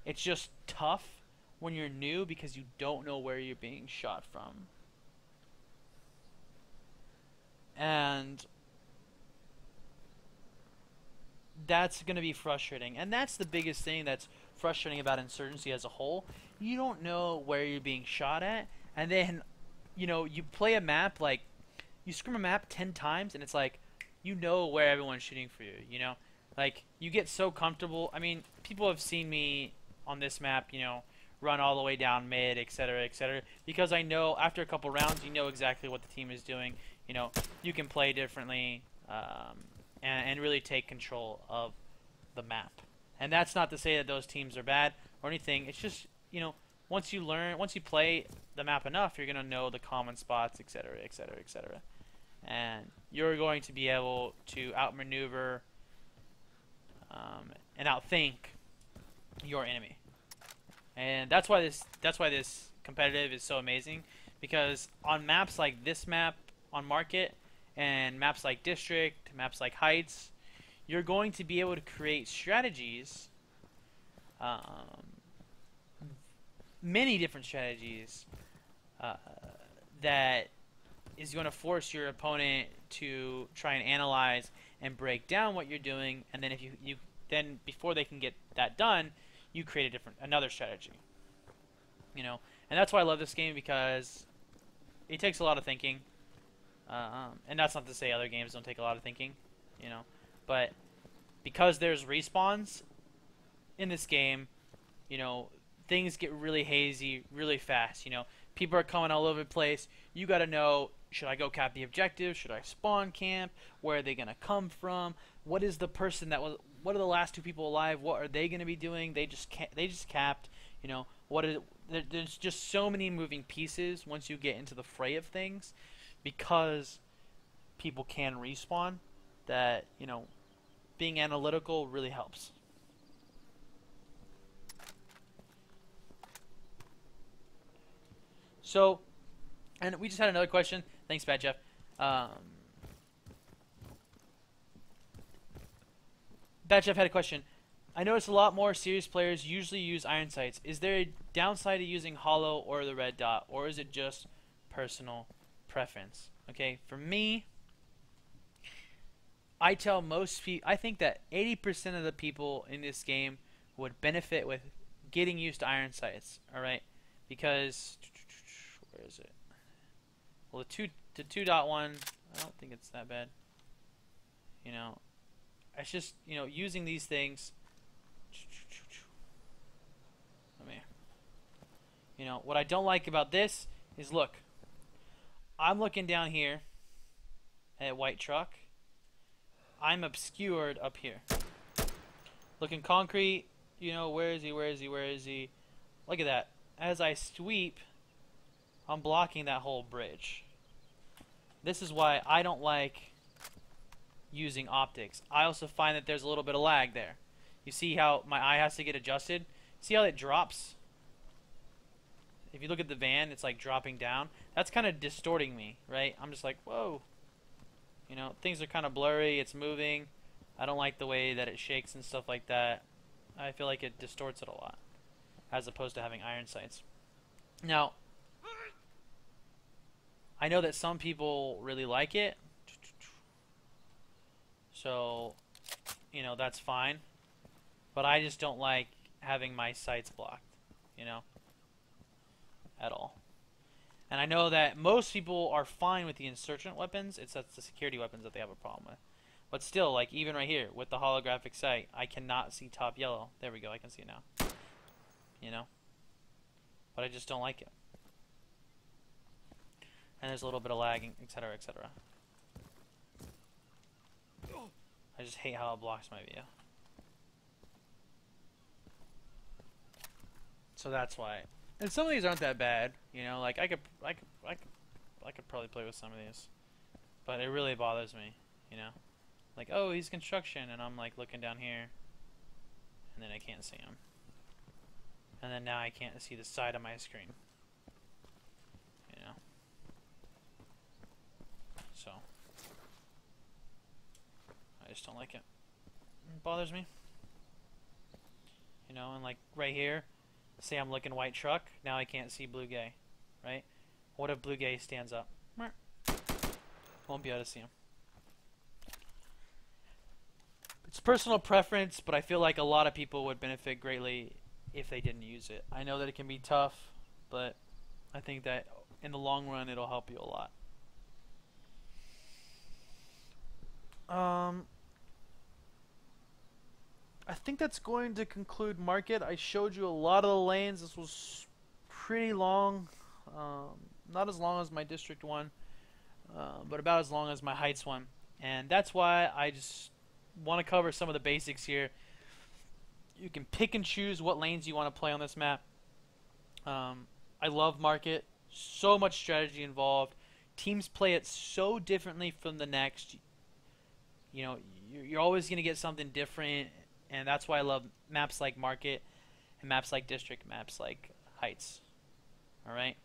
It's just tough when you're new because you don't know where you're being shot from. And that's going to be frustrating. And that's the biggest thing that's frustrating about Insurgency as a whole. You don't know where you're being shot at. And then, you know, you play a map, like, you scrim a map 10 times, and it's like, you know where everyone's shooting for you, you know? Like, you get so comfortable. I mean, people have seen me on this map, you know, run all the way down mid, etc., because I know after a couple rounds, you know exactly what the team is doing. You know, you can play differently and really take control of the map. And that's not to say that those teams are bad or anything. It's just, you know, once you play the map enough, you're going to know the common spots, etc., and you're going to be able to outmaneuver and outthink your enemy. And that's why this competitive is so amazing, because on maps like this map on Market and maps like District, maps like Heights, you're going to be able to create strategies, many different strategies that is going to force your opponent to try and analyze and break down what you're doing, and then if you then before they can get that done, you create another strategy. You know, and that's why I love this game, because it takes a lot of thinking. And that's not to say other games don't take a lot of thinking, you know, but because there's respawns in this game, you know, things get really hazy really fast. You know, people are coming all over the place. You got to know, should I go cap the objective? Should I spawn camp? Where are they going to come from? What is the person that was? What are the last two people alive? What are they going to be doing? They just capped. You know, what is? There's just so many moving pieces once you get into the fray of things, because people can respawn. That, you know, being analytical really helps. So, and we just had another question. Thanks, Bad Jeff. Bad Jeff had a question. I noticed a lot more serious players usually use iron sights. Is there a downside to using hollow or the red dot, or is it just personal preference? Okay, for me, I tell most people, I think that 80% of the people in this game would benefit with getting used to iron sights. All right, because where is it? Well, the 2.1, I don't think it's that bad. You know, it's just, you know, using these things. Let me. You know, what I don't like about this is, look, I'm looking down here at white truck. I'm obscured up here. Looking concrete, you know, where is he? Where is he? Where is he? Look at that. As I sweep, I'm blocking that whole bridge. This is why I don't like using optics. I also find that there's a little bit of lag there. You see how my eye has to get adjusted? See how it drops? If you look at the van, it's like dropping down. That's kind of distorting me, right? I'm just like, whoa. You know, things are kind of blurry. It's moving. I don't like the way that it shakes and stuff like that. I feel like it distorts it a lot, as opposed to having iron sights. Now, I know that some people really like it. So, you know, that's fine. But I just don't like having my sights blocked, you know, at all. And I know that most people are fine with the insurgent weapons. It's the security weapons that they have a problem with. But still, like, even right here, with the holographic sight, I cannot see top yellow. There we go, I can see it now. You know? But I just don't like it. And there's a little bit of lagging, etc., etc. I just hate how it blocks my view. So that's why. And some of these aren't that bad, you know. Like I could probably play with some of these, but it really bothers me, you know. Like, oh, he's construction, and I'm like looking down here, and then I can't see him, and then now I can't see the side of my screen, you know. So I just don't like it. It bothers me, you know. And like right here, say I'm looking white truck, now I can't see blue gay, right? What if blue gay stands up? Won't be able to see him. It's personal preference, but I feel like a lot of people would benefit greatly if they didn't use it. I know that it can be tough, but I think that in the long run it'll help you a lot. I think that's going to conclude market. I showed you a lot of the lanes. This was pretty long. Not as long as my district one, but about as long as my heights one. And that's why I just want to cover some of the basics here. You can pick and choose what lanes you want to play on this map. I love market. So much strategy involved. Teams play it so differently from the next. You know, you're always going to get something different. And that's why I love maps like Market and maps like District, maps like Heights. Alright?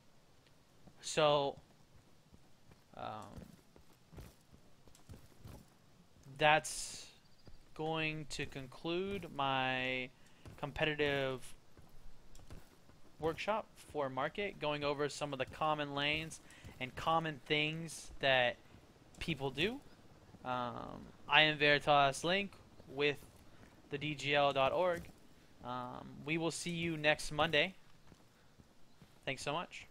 So, that's going to conclude my competitive workshop for Market, going over some of the common lanes and common things that people do. I am v.Link with the DGL.org. We will see you next Monday. Thanks so much.